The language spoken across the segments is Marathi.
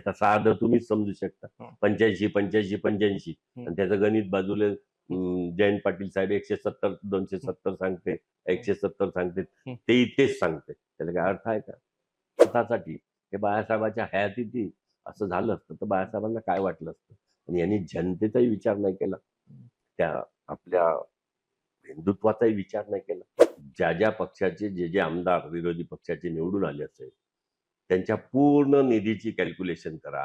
आता साधं तुम्हीच समजू शकता. हं. 85 85 85 हं. आणि त्याचं गणित बाजूला जयंत पाटील साहेब 170 270 सांगते, 170 सांगते, हं. तेही तेच सांगते. त्याला काय अर्थ आहे का? स्वतःसाठी हे बाळासाहेबांच्या हयातीतही असं झालं असतं तर बाळासाहेबांना काय वाटलं असतं? आणि यांनी जनतेचाही विचार नाही केला, त्या आपल्या हिंदुत्वाचाही विचार नाही केला. ज्या ज्या पक्षाचे जे आमदार विरोधी पक्षाचे निवडून आले असेल त्यांच्या पूर्ण निधीची कॅल्क्युलेशन करा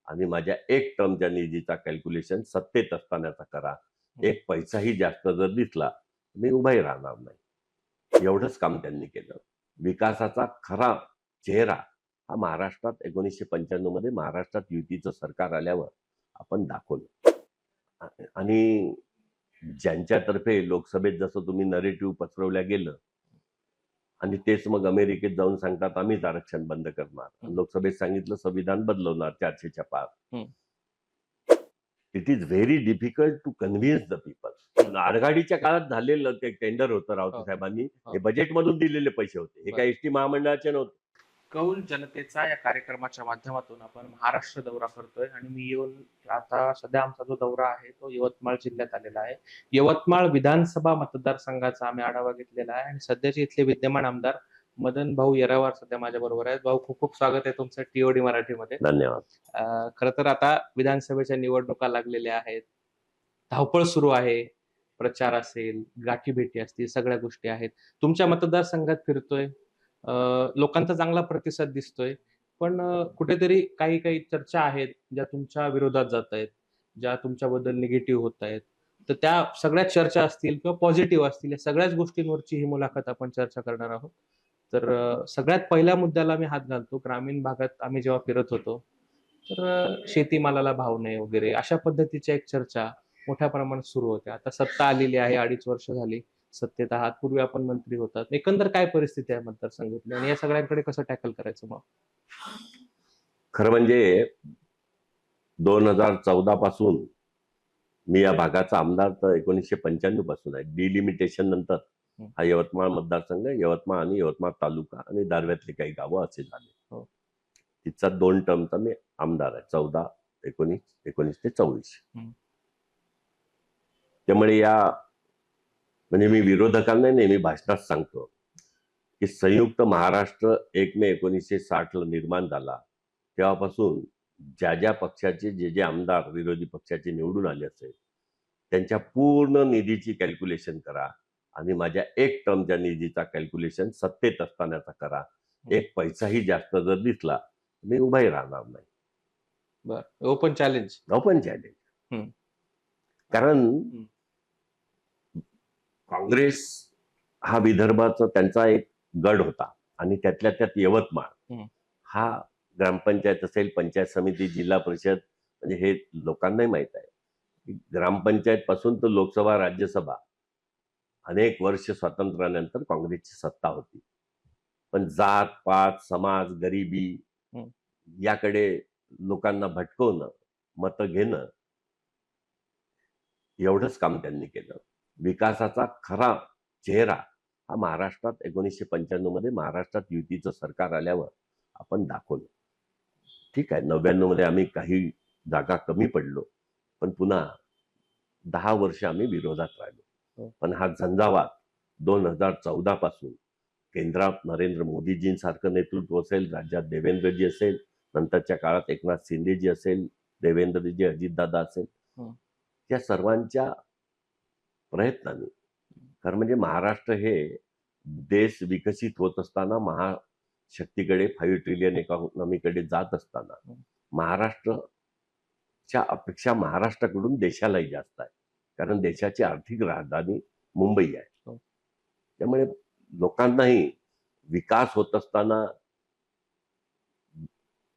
आणि माझ्या एक टर्मच्या निधीचा कॅल्क्युलेशन सत्तेत असतानाचा करा. एक पैसाही जास्त जर दिसला मी उभाही राहणार नाही. एवढंच काम त्यांनी केलं. विकासाचा खरा चेहरा हा महाराष्ट्रात 1995 मध्ये महाराष्ट्रात युतीचं सरकार आल्यावर आपण दाखवलं. आणि ज्यांच्यातर्फे लोकसभेत जसं तुम्ही नरेटिव्ह पसरवल्या गेलं आणि तेच मग अमेरिकेत जाऊन सांगतात आम्हीच आरक्षण बंद करणार, लोकसभेत सांगितलं संविधान बदलवणार 400च्या पार. It is very difficult to convince the people. आघाडीच्या काळात झालेलं ते टेंडर होतं राऊत साहेबांनी, हे बजेटमधून दिलेले पैसे होते, हे काही एसटी महामंडळाचे नव्हते. कौल जनतेचा या कार्यक्रमाच्या माध्यमातून आपण महाराष्ट्र दौरा करतोय आणि मी येऊन आता सध्या आमचा जो दौरा आहे तो यवतमाळ जिल्ह्यात आलेला आहे. यवतमाळ विधानसभा मतदारसंघाचा आम्ही आढावा घेतलेला आहे आणि सध्याचे इथले विद्यमान आमदार मदन भाऊ येरावार सध्या माझ्या बरोबर आहेत. भाऊ, खूप खूप स्वागत आहे तुमचं टीओडी मराठीमध्ये. धन्यवाद. खरं तर आता विधानसभेच्या निवडणुका लागलेल्या आहेत, धावपळ सुरू आहे, प्रचार असेल, गाठीभेटी असतील, सगळ्या गोष्टी आहेत. तुमच्या मतदारसंघात फिरतोय, लोकांचा चांगला प्रतिसाद दिसतोय, पण कुठेतरी काही काही चर्चा आहेत ज्या तुमच्या विरोधात जात आहेत, ज्या तुमच्याबद्दल निगेटिव्ह होत आहेत. तर त्या सगळ्या चर्चा असतील किंवा पॉझिटिव्ह असतील, या सगळ्याच गोष्टींवरची ही मुलाखत आपण चर्चा करणार आहोत. तर सगळ्यात पहिल्या मुद्द्याला मी हात घालतो. ग्रामीण भागात आम्ही जेव्हा फिरत होतो तर शेतीमालाला भाव नाही वगैरे अशा पद्धतीच्या एक चर्चा मोठ्या प्रमाणात सुरू होत्या. आता सत्ता आलेली आहे, 2.5 वर्ष झाली सत्तेत आहात, पूर्वी आपण मंत्री होतात. एकंदर काय परिस्थिती आहे मतदारसंघातली आणि या सगळ्यांकडे कसं टॅकल करायचं मग? खरं म्हणजे 2014 पासून मी या भागाचा आमदार तर 1995 पासून आहे. डिलिमिटेशन नंतर हा यवतमाळ मतदारसंघ, यवतमाळ आणि यवतमाळ तालुका आणि दारव्यातली काही गावं असे झाले. तिचा 2 टर्मचा मी आमदार आहे, 14, 19, 19 ते 24. त्यामुळे म्हणजे मी विरोधकांना नेहमी भाषणात सांगतो की संयुक्त महाराष्ट्र 1 मे 1960 ला निर्माण झाला तेव्हापासून ज्या ज्या पक्षाचे जे आमदार विरोधी पक्षाचे निवडून आले असेल त्यांच्या पूर्ण निधीची कॅल्क्युलेशन करा आणि माझ्या एक टर्मच्या निधीचा कॅल्क्युलेशन सत्तेत असतानाचा करा. एक पैसाही जास्त जर दिसला मी उभाही राहणार नाही. बरं, ओपन चॅलेंज. Open challenge. कारण काँग्रेस हा विदर्भाचा त्यांचा एक गड होता आणि त्यातल्या त्यात यवतमाळ हा ग्रामपंचायत असेल, पंचायत समिती, जिल्हा परिषद, म्हणजे हे लोकांनाही माहित आहे की ग्रामपंचायत पासून तर लोकसभा, राज्यसभा अनेक वर्ष स्वातंत्र्यानंतर काँग्रेसची सत्ता होती. पण जात पात, समाज, गरिबी याकडे लोकांना भटकवणं, मतं घेणं एवढंच काम त्यांनी केलं. विकासाचा खरा चेहरा हा महाराष्ट्रात 1995 मध्ये महाराष्ट्रात युतीचं सरकार आल्यावर आपण दाखवलं. ठीक आहे, 99 मध्ये आम्ही काही जागा कमी पडलो, पण पुन्हा 10 वर्ष आम्ही विरोधात राहिलो. पण हा झंझावात 2014 पासून केंद्रात नरेंद्र मोदीजींसारखं नेतृत्व असेल, राज्यात देवेंद्रजी असेल, नंतरच्या काळात एकनाथ शिंदेजी असेल, देवेंद्रजी, अजितदादा असेल, या सर्वांच्या प्रयत्नाने खरं म्हणजे महाराष्ट्र हे देश विकसित होत असताना महाशक्तीकडे 5 ट्रिलियन इकॉनॉमीकडे जात असताना महाराष्ट्रच्या अपेक्षा महाराष्ट्राकडून देशालाही जास्त आहे. कारण देशाची आर्थिक राजधानी मुंबई आहे. त्यामुळे लोकांनाही विकास होत असताना,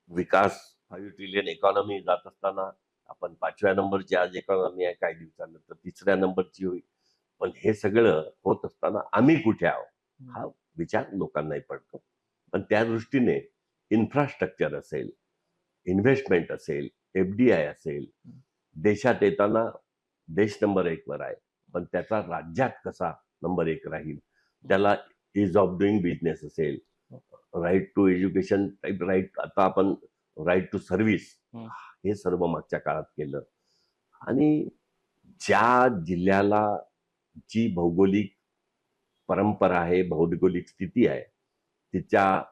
विकास 5 ट्रिलियन इकॉनॉमी जात असताना आपण 5व्या नंबरची आज इकॉनॉमी आहे, काही दिवसानंतर 3ऱ्या नंबरची होईल. पण हे सगळं होत असताना आम्ही कुठे आहोत हा विचार लोकांनाही पडतो. पण त्या दृष्टीने इन्फ्रास्ट्रक्चर असेल, इन्व्हेस्टमेंट असेल, FDI असेल, देशात येताना देश नंबर 1 वर आहे, पण त्याचा राज्यात कसा नंबर 1 राहील, त्याला इज ऑफ डुईंग बिझनेस असेल, राईट टू एज्युकेशन, राईट आता आपण राईट टू सर्व्हिस, हं. हे सर्व मागच्या काळात केलं. आणि ज्या जिल्ह्याला जी भौगोलिक परंपरा आहे, भौगोलिक स्थिती आहे, तिच्या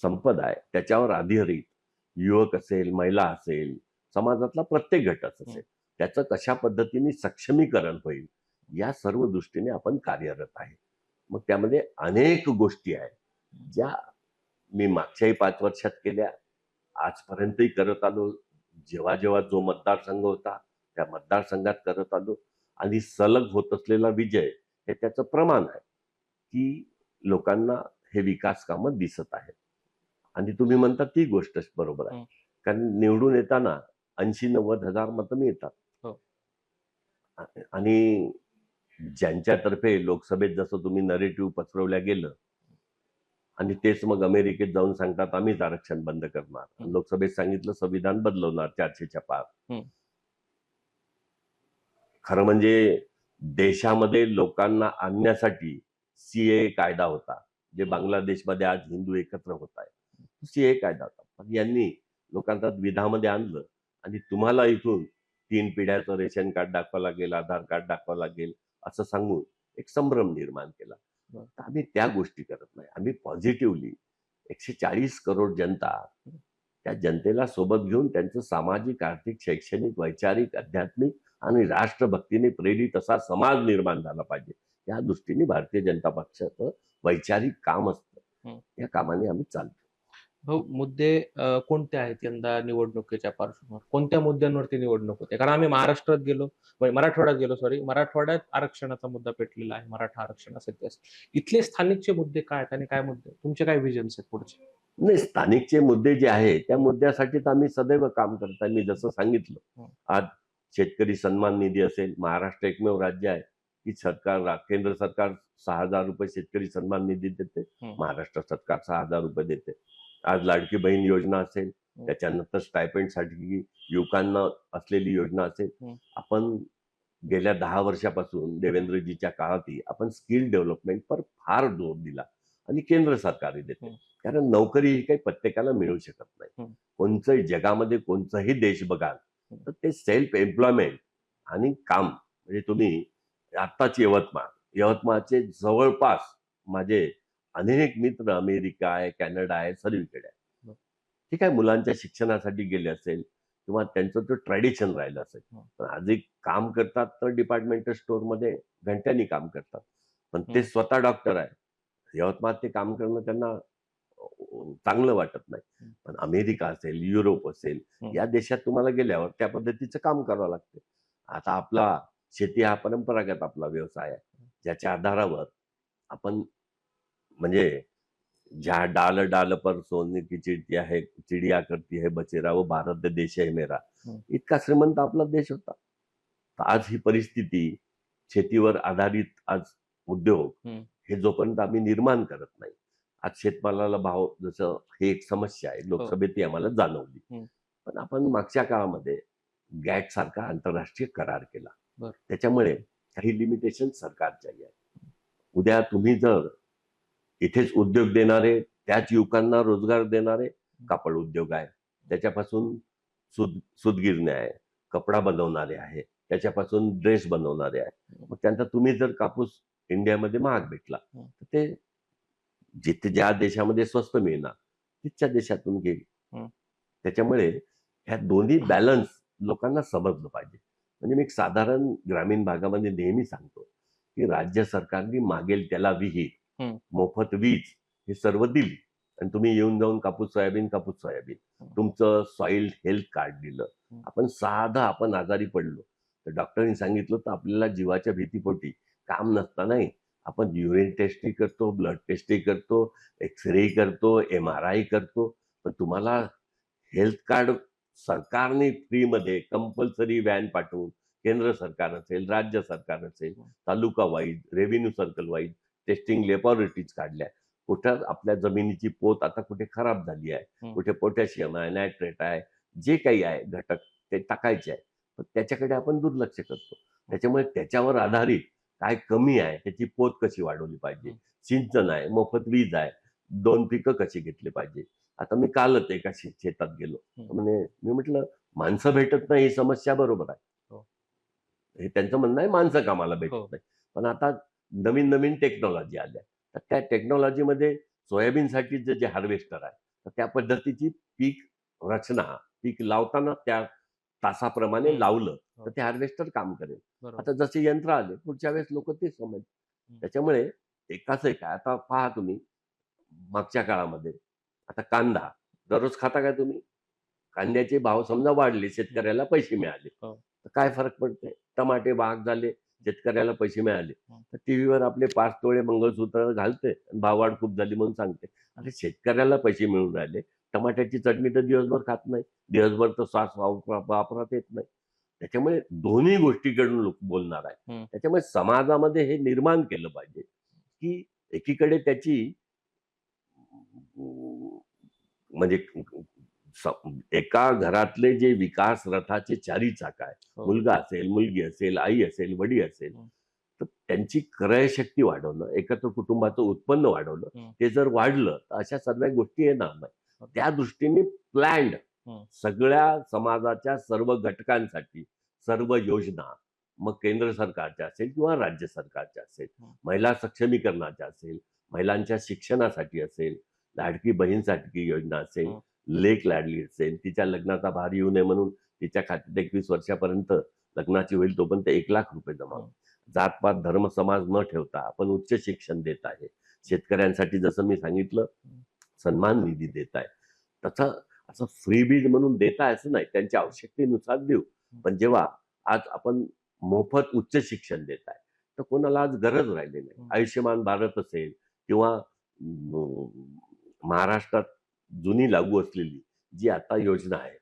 संपदा आहे, त्याच्यावर आधारित युवक असेल, महिला असेल, समाजातला प्रत्येक घटक असेल, त्याचं कशा पद्धतीने सक्षमीकरण होईल या सर्व दृष्टीने आपण कार्यरत आहे. मग त्यामध्ये अनेक गोष्टी आहेत ज्या मी मागच्याही 5 वर्षात केल्या, आजपर्यंतही करत आलो. जेव्हा जेव्हा जो मतदारसंघ होता त्या मतदारसंघात करत आलो. आणि सलग होत असलेला विजय हे त्याचं प्रमाण आहे की लोकांना हे विकास कामं दिसत आहेत. आणि तुम्ही म्हणता ती गोष्ट बरोबर आहे. कारण निवडून येताना 80-90 हजार मतं मिळतात. हो. आणि ज्यांच्यातर्फे लोकसभेत जसं तुम्ही नरेटिव्ह पसरवल्या गेलं आणि तेच मग अमेरिकेत जाऊन सांगतात आम्हीच आरक्षण बंद करणार, लोकसभेत सांगितलं संविधान बदलवणार 400च्या पार. खरं म्हणजे देशामध्ये लोकांना आणण्यासाठी सीए कायदा होता, जे बांगलादेशमध्ये आज हिंदू एकत्र होत आहे, सीए कायदा होता. पण यांनी लोकांना द्विधामध्ये आणलं आणि तुम्हाला इथून 3 पिढ्याचं रेशन कार्ड दाखवावं लागेल, आधार कार्ड दाखवावं लागेल असं सांगून एक संभ्रम निर्माण केला. तर आम्ही त्या गोष्टी करत नाही. आम्ही पॉझिटिव्हली 140 करोड जनता, त्या जनतेला सोबत घेऊन त्यांचं सामाजिक, आर्थिक, शैक्षणिक, वैचारिक, आध्यात्मिक आणि राष्ट्रभक्तीने प्रेरित असा समाज निर्माण झाला पाहिजे, या दृष्टीने भारतीय जनता पक्षाचं वैचारिक काम असतं. या कामाने आम्ही चालतो. हो, मुद्दे कोणते आहेत यंदा निवडणुकीच्या पार्श्वभूमीवर? कोणत्या मुद्द्यांवरती निवडणूक होते? कारण आम्ही महाराष्ट्रात गेलो, मराठवाड्यात गेलो, मराठवाड्यात आरक्षणाचा मुद्दा पेटलेला आहे, मराठा आरक्षण असेल ते असेल. इथले स्थानिकचे मुद्दे काय आहेत आणि काय मुद्दे, तुमचे काय विजन्स आहेत पुढचे? नाही, स्थानिकचे मुद्दे जे आहेत त्या मुद्द्यासाठी तर आम्ही सदैव काम करत आहे. मी जसं सांगितलं, आज शेतकरी सन्मान निधी असेल, महाराष्ट्र एकमेव राज्य आहे की केंद्र सरकार 6,000 रुपये शेतकरी सन्मान निधी देते, महाराष्ट्र सरकार 6,000 रुपये देते. आज लाडकी बहीण योजना असेल, त्याच्यानंतर स्टायपेंडसाठी युवकांना असलेली योजना असेल. आपण गेल्या 10 वर्षापासून देवेंद्रजीच्या काळातही आपण स्किल डेव्हलपमेंटवर फार जोर दिला आणि केंद्र सरकारही देते. कारण नोकरी ही काही प्रत्येकाला मिळू शकत नाही. कोणचंही जगामध्ये कोणताही देश बघाल तर ते सेल्फ एम्प्लॉयमेंट आणि काम, म्हणजे तुम्ही आत्ताच यवतमाळचे जवळपास माझे अनेक मित्र अमेरिका आहे, कॅनडा आहे, सर्वीकडे आहे. ठीक आहे, मुलांच्या शिक्षणासाठी गेले असेल किंवा त्यांचं तो ट्रॅडिशन राहिलं असेल, पण आजही काम करतात तर डिपार्टमेंटल स्टोअरमध्ये घंट्यांनी काम करतात. पण ते स्वतः डॉक्टर आहे. यवतमाळात ते काम करणं त्यांना चांगलं वाटत नाही. पण अमेरिका असेल, युरोप असेल, या देशात तुम्हाला गेल्यावर त्या पद्धतीचं काम करावं लागतं. आता आपला शेती हा परंपरागत आपला व्यवसाय आहे, ज्याच्या आधारावर आपण म्हणजे ज्या डाल डाल पर सोने की चिड़िया है, चिड़िया करती है बचेरा, वो भारत देश है मेरा, इतका श्रीमंत आपला देश होता. तर आज ही परिस्थिती, शेतीवर आधारित आज उद्योग हे जोपर्यंत आम्ही निर्माण करत नाही, आज शेतमालाला भाव, जसं हे एक समस्या आहे, लोकसभेतही आम्हाला जाणवली. पण आपण मागच्या काळामध्ये गॅट सारखा आंतरराष्ट्रीय करार केला. त्याच्यामुळे काही लिमिटेशन सरकारच्याही आहे. उद्या तुम्ही जर इथेच उद्योग देणारे, त्याच युवकांना रोजगार देणारे कापड उद्योग आहे, त्याच्यापासून सूतगिरण्या आहे, कपडा बनवणारे आहे, त्याच्यापासून ड्रेस बनवणारे आहे. मग त्यांचा तुम्ही जर कापूस इंडियामध्ये महाग भेटला तर ते जिथे ज्या देशामध्ये स्वस्त मिळणार तिथच्या देशातून घेईल. त्याच्यामुळे ह्या दोन्ही बॅलन्स लोकांना समजलं पाहिजे. म्हणजे मी एक साधारण ग्रामीण भागामध्ये नेहमी सांगतो की राज्य सरकारने मागेल त्याला विहीर, मोफत वीज हे सर्व दिली आणि तुम्ही येऊन जाऊन कापूस सोयाबीन तुमचं सॉइल हेल्थ कार्ड दिलं. आपण आजारी पडलो तर डॉक्टरांनी सांगितलं तर आपल्याला जीवाच्या भीतीपोटी काम नसतानाही आपण युरिन टेस्टही करतो, ब्लड टेस्टही करतो, एक्सरे करतो, MRI करतो. पण तुम्हाला हेल्थ कार्ड सरकारने फ्रीमध्ये कंपल्सरी व्हॅन पाठवून, केंद्र सरकार असेल, राज्य सरकार असेल, taluka wise, revenue circle wise testing laboratories काढल्या. कुठं आपल्या जमिनीची पोत आता कुठे खराब झाली आहे, कुठे पोटॅशियम आहे, नायट्रेट आहे, जे काही आहे घटक ते टाकायचे आहे, पण त्याच्याकडे आपण दुर्लक्ष करतो. त्याच्यामुळे त्याच्यावर आधारित काय कमी आहे, त्याची पोत कशी वाढवली पाहिजे, सिंचन आहे, मोफत वीज आहे, 2 पिकं कशी घेतली पाहिजे, आता मी कालच एका शेतात गेलो. हं. म्हणजे मी म्हटलं माणसं भेटत नाही ही समस्या बरोबर आहे. हो. हे त्यांचं म्हणणं आहे माणसं कामाला भेटत हो. नाही. पण आता नवीन नवीन टेक्नॉलॉजी आल्या. तर त्या टेक्नॉलॉजीमध्ये सोयाबीनसाठी जे हार्वेस्टर आहे, तर त्या पद्धतीची पीक रचना, पीक लावताना त्या तासाप्रमाणे हं. लावलं, हो. तर ते हार्वेस्टर काम करेल. बरोबर. आता जसे यंत्र आले, पुढच्या वेळेस लोकं ते समजतील. हं. त्याच्यामुळे एकाच एक आहे. आता पहा तुम्ही मागच्या काळामध्ये आता कांदा दररोज खाता काय तुम्ही? कांद्याचे भाव समजा वाढले, शेतकऱ्याला पैसे मिळाले. हो. तर काय फरक पडतंय? टमाटे महाग झाले, शेतकऱ्याला पैसे मिळाले. हं. तर टीव्हीवर आपले 5 तोळे मंगळसूत्र घालते आणि भाववाढ खूप झाली म्हणून सांगते. अरे शेतकऱ्याला पैसे मिळून राहिले. टमाट्याची चटणी तर दिवसभर खात नाही. दिवसभर तर सॉस वापरात येत नाही. त्याच्यामुळे दोन्ही गोष्टीकडून लोक बोलणार आहे. हं. त्याच्यामुळे समाजामध्ये हे निर्माण केलं पाहिजे, की एकीकडे त्याची म्हणजे एका घरातले जे विकास रथाचे चारी चाक आहे, हो. मुलगा असेल, मुलगी असेल, आई असेल, वडील असेल, हं. तर त्यांची क्रयशक्ती वाढवणं, एकत्र कुटुंबाचं उत्पन्न वाढवणं, हं. ते जर वाढलं तर अशा सर्व गोष्टी येणार नाही. हो. त्या दृष्टीने प्लॅन्ड हं. सगळ्या समाजाच्या सर्व घटकांसाठी सर्व योजना, मग केंद्र सरकारच्या असेल किंवा राज्य सरकारच्या असेल, हं. महिला सक्षमीकरणाच्या असेल, महिलांच्या शिक्षणासाठी असेल, लाडकी बहीणसाठी योजना असेल, हं. लेक लाडली असेल, तिच्या लग्नाचा भार येऊ नये म्हणून तिच्या खात्यात 21 वर्षापर्यंत लग्नाची होईल तोपर्यंत ₹1,00,000 जमा होईल. जातपात धर्म समाज न ठेवता आपण उच्च शिक्षण देत आहे. शेतकऱ्यांसाठी जसं मी सांगितलं सन्मान निधी देत आहे. तसं असं फ्रीबीज म्हणून देत आहे असं नाही, त्यांच्या आवश्यकतेनुसार देऊ. पण जेव्हा आज आपण मोफत उच्च शिक्षण देत आहे, तर कोणाला आज गरज राहिली नाही. आयुष्यमान भारत असेल किंवा महाराष्ट्रात जुनी लागू असलेली जी आता योजना आहे,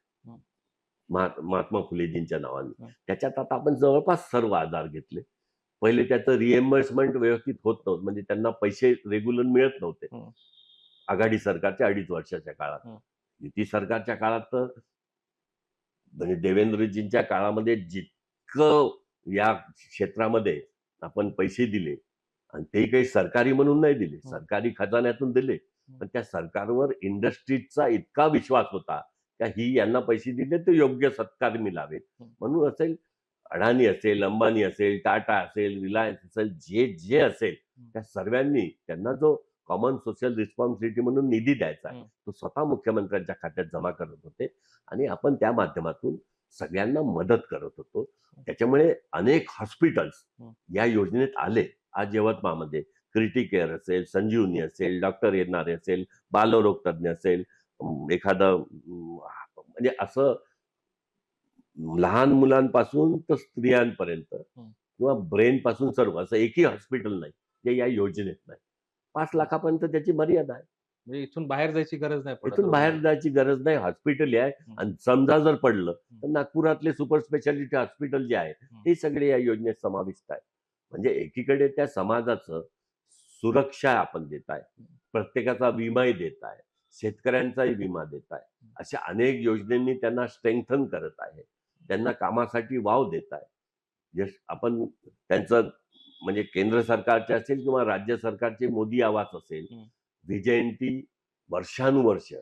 महात्मा फुलेजींच्या नावाने, त्याच्यात आता आपण जवळपास सर्व आधार घेतले. पहिले त्याचं रिएम्बर्समेंट व्यवस्थित होत नव्हतं, म्हणजे त्यांना पैसे रेग्युलर मिळत नव्हते. आघाडी सरकारच्या 2.5 वर्षाच्या काळात. युती सरकारच्या काळात तर म्हणजे देवेंद्रजींच्या काळामध्ये जितकं या क्षेत्रामध्ये आपण पैसे दिले आणि ते काही सरकारी म्हणून नाही दिले, सरकारी खजान्यातून दिले. पण त्या सरकारवर इंडस्ट्रीजचा इतका विश्वास होता का ही यांना पैसे दिले तर योग्य सत्कार मिळावेत. म्हणून असेल अडाणी असेल, अंबानी असेल, टाटा असेल, रिलायन्स असेल, जे जे असेल त्या सर्वांनी त्यांना जो कॉमन सोशल रिस्पॉन्सिबिलिटी म्हणून निधी द्यायचा आहे, तो स्वतः मुख्यमंत्र्यांच्या खात्यात जमा करत होते आणि आपण त्या माध्यमातून सगळ्यांना मदत करत होतो. त्याच्यामुळे अनेक हॉस्पिटल्स या योजनेत आले. आज यवतमाळमध्ये क्रिटिकेअर असेल, संजीवनी असेल, डॉक्टर येणारे असेल, बालरोग तज्ञ असेल, एखादं म्हणजे असं लहान मुलांपासून तर स्त्रियांपर्यंत किंवा ब्रेन पासून सर्व असं एकही हॉस्पिटल नाही जे या योजनेत नाही. 5 लाखापर्यंत त्याची मर्यादा आहे. म्हणजे इथून बाहेर जायची गरज नाही पडत. इथून बाहेर जायची गरज नाही. हॉस्पिटल आहे आणि समजा जर पडलं तर नागपुरातले सुपर स्पेशालिटी हॉस्पिटल जे आहे ते सगळे या योजनेत समाविष्ट आहे. म्हणजे एकीकडे त्या समाजाचं सुरक्षा आपण देत आहे, प्रत्येकाचा विमाही देत आहे, शेतकऱ्यांचाही विमा देत आहे. अशा अनेक योजनांनी त्यांना स्ट्रेंथन करत आहे, त्यांना कामासाठी वाव देत आहे. आपण त्यांचं म्हणजे केंद्र सरकारचे असेल किंवा राज्य सरकारचे मोदी आवास असेल, विजयंती वर्षानुवर्ष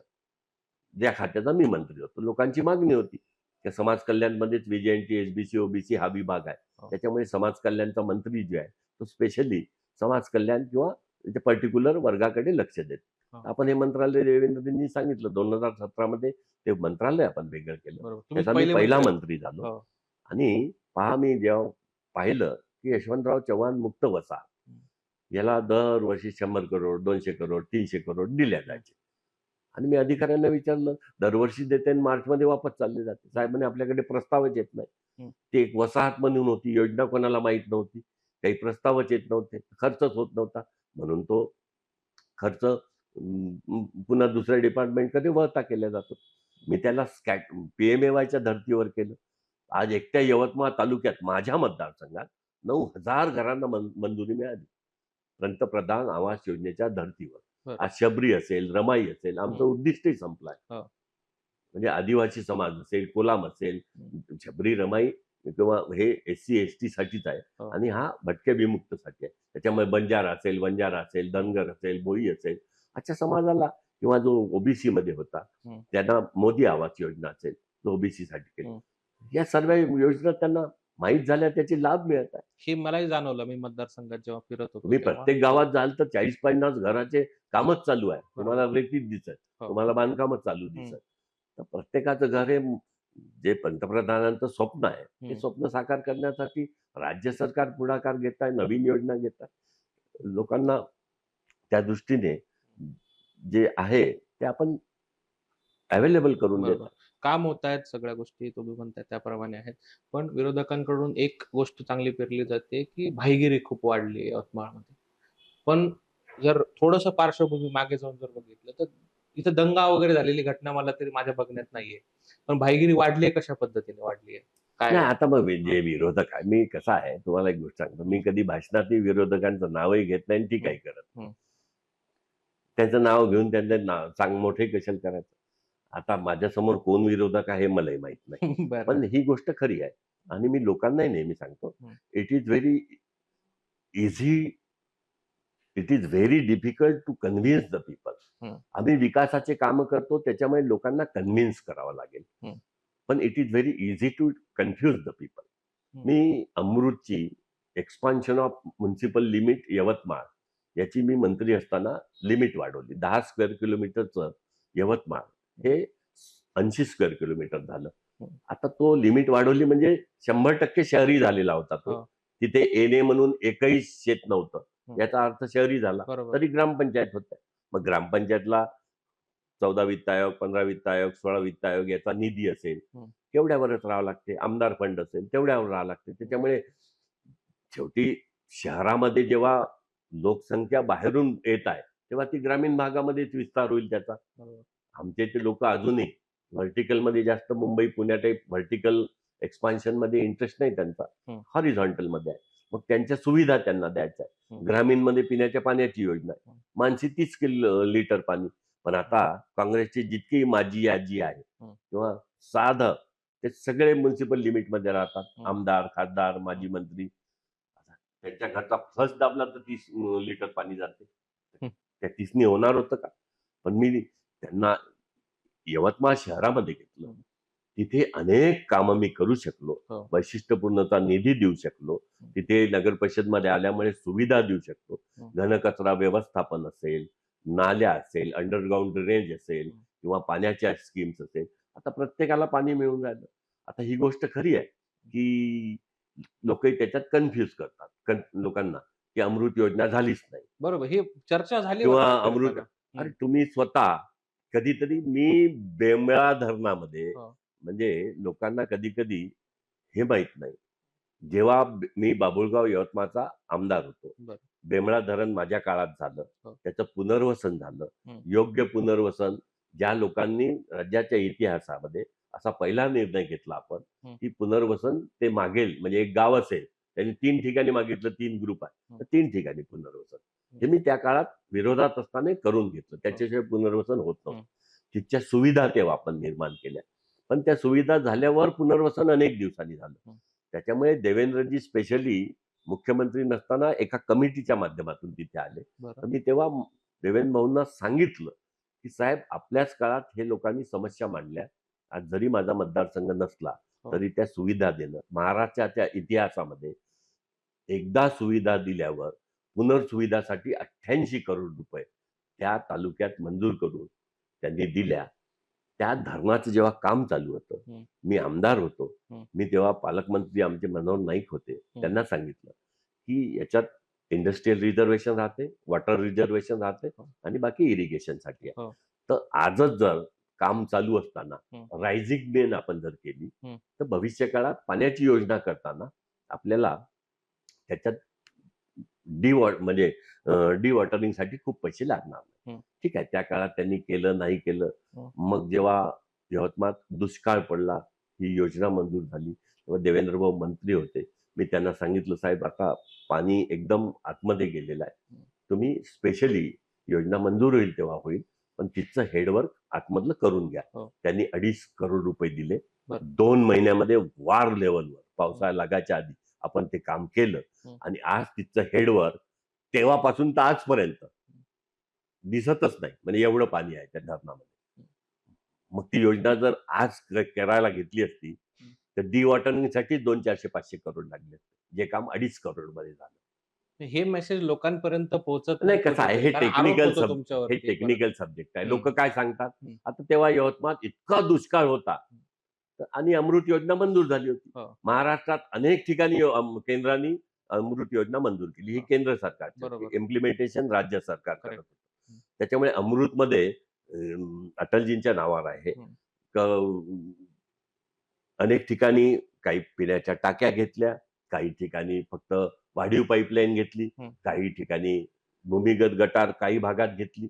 ज्या खात्याचा मी मंत्री होतो, लोकांची मागणी होती की समाज कल्याणमध्येच विजयंती, एसबीसी, ओबीसी हा विभाग आहे. त्याच्यामुळे समाज कल्याणचा मंत्री जो आहे तो स्पेशली समाज कल्याण किंवा पर्टिक्युलर वर्गाकडे लक्ष देतो. आपण हे मंत्रालय देवेंद्रजींनी सांगितलं 2017 मध्ये ते मंत्रालय आपण वेगळं केलं. त्याचा मी पहिला मंत्री झालो. आणि पहा मी जेव्हा पाहिलं की यशवंतराव चव्हाण मुक्त वसा याला दरवर्षी 100 करोड, 200 करोड, 300 करोड दिल्या जायचे. आणि मी अधिकाऱ्यांना विचारलं, दरवर्षी देते आणि मार्चमध्ये वापस चालले जाते. साहेबांनी आपल्याकडे प्रस्तावच येत नाही. ती एक वसाहत म्हणून होती, योजना कोणाला माहीत नव्हती, काही प्रस्तावच येत नव्हते, खर्चच होत नव्हता. म्हणून तो खर्च पुन्हा दुसऱ्या डिपार्टमेंटकडे वळता केला जातो. मी त्याला PMAYच्या धर्तीवर केलं. आज एकट्या यवतमाळ तालुक्यात माझ्या मतदारसंघात 9,000 घरांना मंजुरी मिळाली पंतप्रधान आवास योजनेच्या धर्तीवर. आज शबरी असेल, रमाई असेल, आमचं उद्दिष्टही संपलं आहे. म्हणजे आदिवासी समाज असेल, कोलाम असेल, शबरी, रमाई किंवा हे SC ST साठीच आहे आणि हा भटक्या विमुक्तसाठी आहे. त्याच्यामुळे बंजारा असेल, धनगर असेल, भोई असेल, अशा समाजाला किंवा जो ओबीसी मध्ये होता हं. त्यांना मोदी आवास योजना असेल, जो ओबीसी साठी केली. हं. या सर्व योजना त्यांना माहीत झाल्या, त्याचे लाभ मिळत आहे. हे मलाही जाणवलं. मी मतदारसंघात जेव्हा फिरत होतो तुम्ही तेव्हा. प्रत्येक गावात जाल तर 40-50 घराचे कामच चालू आहे. बरोबर. तुम्हाला रेतीच दिसत, हो. तुम्हाला बांधकामच चालू हं. दिसत. तर प्रत्येकाचं घर हे जे पंतप्रधानांचं स्वप्न आहे, ते हं. स्वप्न साकार करण्यासाठी राज्य सरकार पुढाकार घेत आहे, नवीन योजना घेत आहे. लोकांना त्या दृष्टीने जे आहे ते आपण अवेलेबल करून देत बरोबर. आहे. काम होतायत सगळ्या गोष्टी तुम्ही म्हणताय त्याप्रमाणे आहेत. पण विरोधकांकडून एक गोष्ट चांगली पेरली जाते, की भाईगिरी खूप वाढली आहे यवतमाळमध्ये. पण जर थोडंसं पार्श्वभूमी मागे जाऊन जर बघितलं, तर इथं दंगा वगैरे झालेली घटना मला तरी माझ्या बघण्यात नाहीये. पण भाईगिरी वाढली आहे कशा पद्धतीने वाढली आहे? काय? नाही, आता मग जे विरोधक आहे, मी कसं आहे तुम्हाला एक गोष्ट सांगतो, मी कधी भाषणातही विरोधकांचं नावही घेत नाही आणि टीकाही करत नाही. हं. त्यांचं नाव घेऊन त्यांचे नाव मोठे कशाला करायचं. आता माझ्यासमोर कोण विरोधक आहे मलाही माहित नाही. बरं. पण ही गोष्ट खरी आहे आणि मी लोकांनाही नेहमी सांगतो, हं. It is very easy, it is very difficult to convince the people. हं. आम्ही विकासाचे कामं करतो, त्याच्यामुळे लोकांना कन्व्हिन्स करावं लागेल. हं. पण it is very easy to confuse the people. हं. मी अमृतची expansion of municipal limit Yavatmal याची मी मंत्री असताना लिमिट वाढवली. 10 स्क्वेअर किलोमीटरचं यवतमाळ हे 80 स्क्वेअर किलोमीटर झालं. हं. आता तो लिमिट वाढवली म्हणजे 100% शहरी झालेला होता तो. हो. तिथे येणे म्हणून एकही शेत नव्हतं. हं. याचा अर्थ शहरी झाला. बरोबर. तरी ग्रामपंचायत होत्या. मग ग्रामपंचायतला 14 वित्त आयोग, 15 वित्त आयोग, 16 वित्त आयोग याचा निधी असेल, हं. तेवढ्यावरच राहावं लागते. आमदार फंड असेल, तेवढ्यावर राहावं लागते. त्याच्यामुळे शेवटी शहरामध्ये जेव्हा लोकसंख्या बाहेरून येत आहे, तेव्हा ती ग्रामीण भागामध्येच विस्तार होईल त्याचा. बरोबर. आमच्या इथे लोकं अजूनही व्हर्टिकलमध्ये जास्त मुंबई, पुण्या टाइप व्हर्टिकल एक्सपान्शनमध्ये इंटरेस्ट नाही त्यांचा. हं. हॉरिझॉन्टलमध्ये आहे. मग त्यांच्या सुविधा त्यांना द्यायच्या आहे. हं. ग्रामीणमध्ये पिण्याच्या पाण्याची योजना आहे. हं. माणसी 30 लिटर पाणी. पण आता काँग्रेसची जितकी माजी आजी आहे हं. किंवा साधं ते सगळे म्युनिसिपल लिमिटमध्ये राहतात. हं. आमदार, खासदार, माजी मंत्री. त्यांच्या घरचा फ्लश दाबला तर 30 लिटर पाणी जाते. हं. त्या 30 नी होणार होतं का? पण मी त्यांना यवतमाळ शहरामध्ये घेतलं. हं. तिथे अनेक कामं मी करू शकलो. हो. वैशिष्ट्यपूर्णता निधी देऊ शकलो. हं. तिथे नगर परिषदमध्ये आल्यामुळे सुविधा देऊ शकतो. हं. घनकचरा व्यवस्थापन असेल, नाल्या असेल, अंडरग्राऊंड ड्रेनेज असेल हं. किंवा पाण्याच्या स्कीम्स असेल. आता प्रत्येकाला पाणी मिळून राहिलं. आता ही गोष्ट खरी आहे, की लोकही त्याच्यात कन्फ्यूज करतात. लोकांना की अमृत योजना झालीच नाही बरोबर. ही चर्चा झाली किंवा वाटतं अमृत. बघा. अरे तुम्ही स्वतः कधीतरी मी बेंबळा धरणामध्ये हो. म्हणजे लोकांना कधी-कधी हे माहीत नाही. जेव्हा मी बाभुळगाव यवतमाळचा आमदार होतो. बरं. बेंबळा धरण माझ्या काळात झालं. हो. त्याचं पुनर्वसन झालं. हं. योग्य पुनर्वसन ज्या लोकांनी राज्याच्या इतिहासामध्ये असा पहिला निर्णय घेतला आपण, हं. की पुनर्वसन ते मागेल म्हणजे एक गाव असेल, त्यांनी 3 ठिकाणी मागितलं, 3 ग्रुप आहे. हं. तर 3 ठिकाणी पुनर्वसन. हे मी त्या काळात विरोधात असताना करून घेतलं. त्याच्याशिवाय पुनर्वसन होत नव्हतं. तिथच्या सुविधा तेव्हा आपण निर्माण केल्या. पण त्या सुविधा झाल्यावर पुनर्वसन अनेक दिवसांनी झालं. हं. त्याच्यामुळे देवेंद्रजी स्पेशली मुख्यमंत्री नसताना एका कमिटीच्या माध्यमातून तिथे आले. बरं. तर मी तेव्हा देवेंद्र भाऊंना सांगितलं, की साहेब आपल्याच काळात हे लोकांनी समस्या मांडल्या. आज जरी माझा मतदारसंघ नसला, हो. तरी त्या सुविधा देणं महाराष्ट्राच्या इतिहासामध्ये एकदा सुविधा दिल्यावर पुनर्सुविधासाठी 88 करोड रुपये त्या तालुक्यात मंजूर करून त्यांनी दिल्या. त्या धरणाचं जेव्हा काम चालू होतं, हं. मी आमदार होतो. हं. मी तेव्हा पालकमंत्री आमचे मनोहर नाईक होते. त्यांना सांगितलं, की याच्यात इंडस्ट्रियल रिझर्वेशन राहते, वॉटर रिझर्वेशन राहते हो. आणि बाकी इरिगेशनसाठी आहे. हो. तर आजच जर काम चालू असताना हं. रायझिंग मेन आपण जर केली, हं. तर भविष्य काळात पाण्याची योजना करताना आपल्याला त्याच्यात म्हणजे डिवॉटरिंगसाठी खूप पैसे लागणार नाही. हं. ठीक आहे, त्या काळात त्यांनी केलं, नाही केलं. हं. मग जेव्हा यवतमाळात दुष्काळ पडला, ही योजना मंजूर झाली, तेव्हा देवेंद्रभाऊ मंत्री होते. मी त्यांना सांगितलं, साहेब आता पाणी एकदम आतमध्ये गेलेलं आहे. तुम्ही स्पेशली योजना मंजूर होईल तेव्हा होईल, पण तिथचं हेडवर्क आतमधलं करून घ्या. हो. त्यांनी 2.5 करोड रुपये दिले. बरं. 2 महिन्यामध्ये वार लेव्हलवर पावसाळा लागायच्या आधी आपण ते काम केलं हं. आणि आज तिथचं हेडवर्क तेव्हापासून तर आजपर्यंत दिसतच नाही, म्हणजे एवढं पाणी आहे त्या धरणामध्ये. मग ती योजना जर आज करायला घेतली असती तर डिवॉटरिंगसाठी 200-400-500 करोड लागले असते. जे काम 2.5 करोड मध्ये झालं. हे मेसेज लोकांपर्यंत पोहोचत नाही, नाही कसं आहे, कुठेतरी, कारण आरोप होतो हे तुमच्यावरती परत. टेक्निकल सब्जेक्ट आहे. हं, लोक काय सांगतात, हं. आता तेव्हा यवतमाळात इतका दुष्काळ होता आणि अमृत योजना मंजूर झाली होती. हो. महाराष्ट्रात अनेक ठिकाणी केंद्राने अमृत योजना मंजूर केली. ही हो. केंद्र सरकारची बरोबर. होती. इम्प्लिमेंटेशन राज्य सरकार करत Correct. होतं. त्याच्यामुळे अमृतमध्ये अटलजींच्या नावावर आहे. हं. अनेक ठिकाणी काही पिण्याच्या टाक्या घेतल्या, काही ठिकाणी फक्त वाढीव पाईपलाईन घेतली, हं. काही ठिकाणी भूमिगत गटार काही भागात घेतली.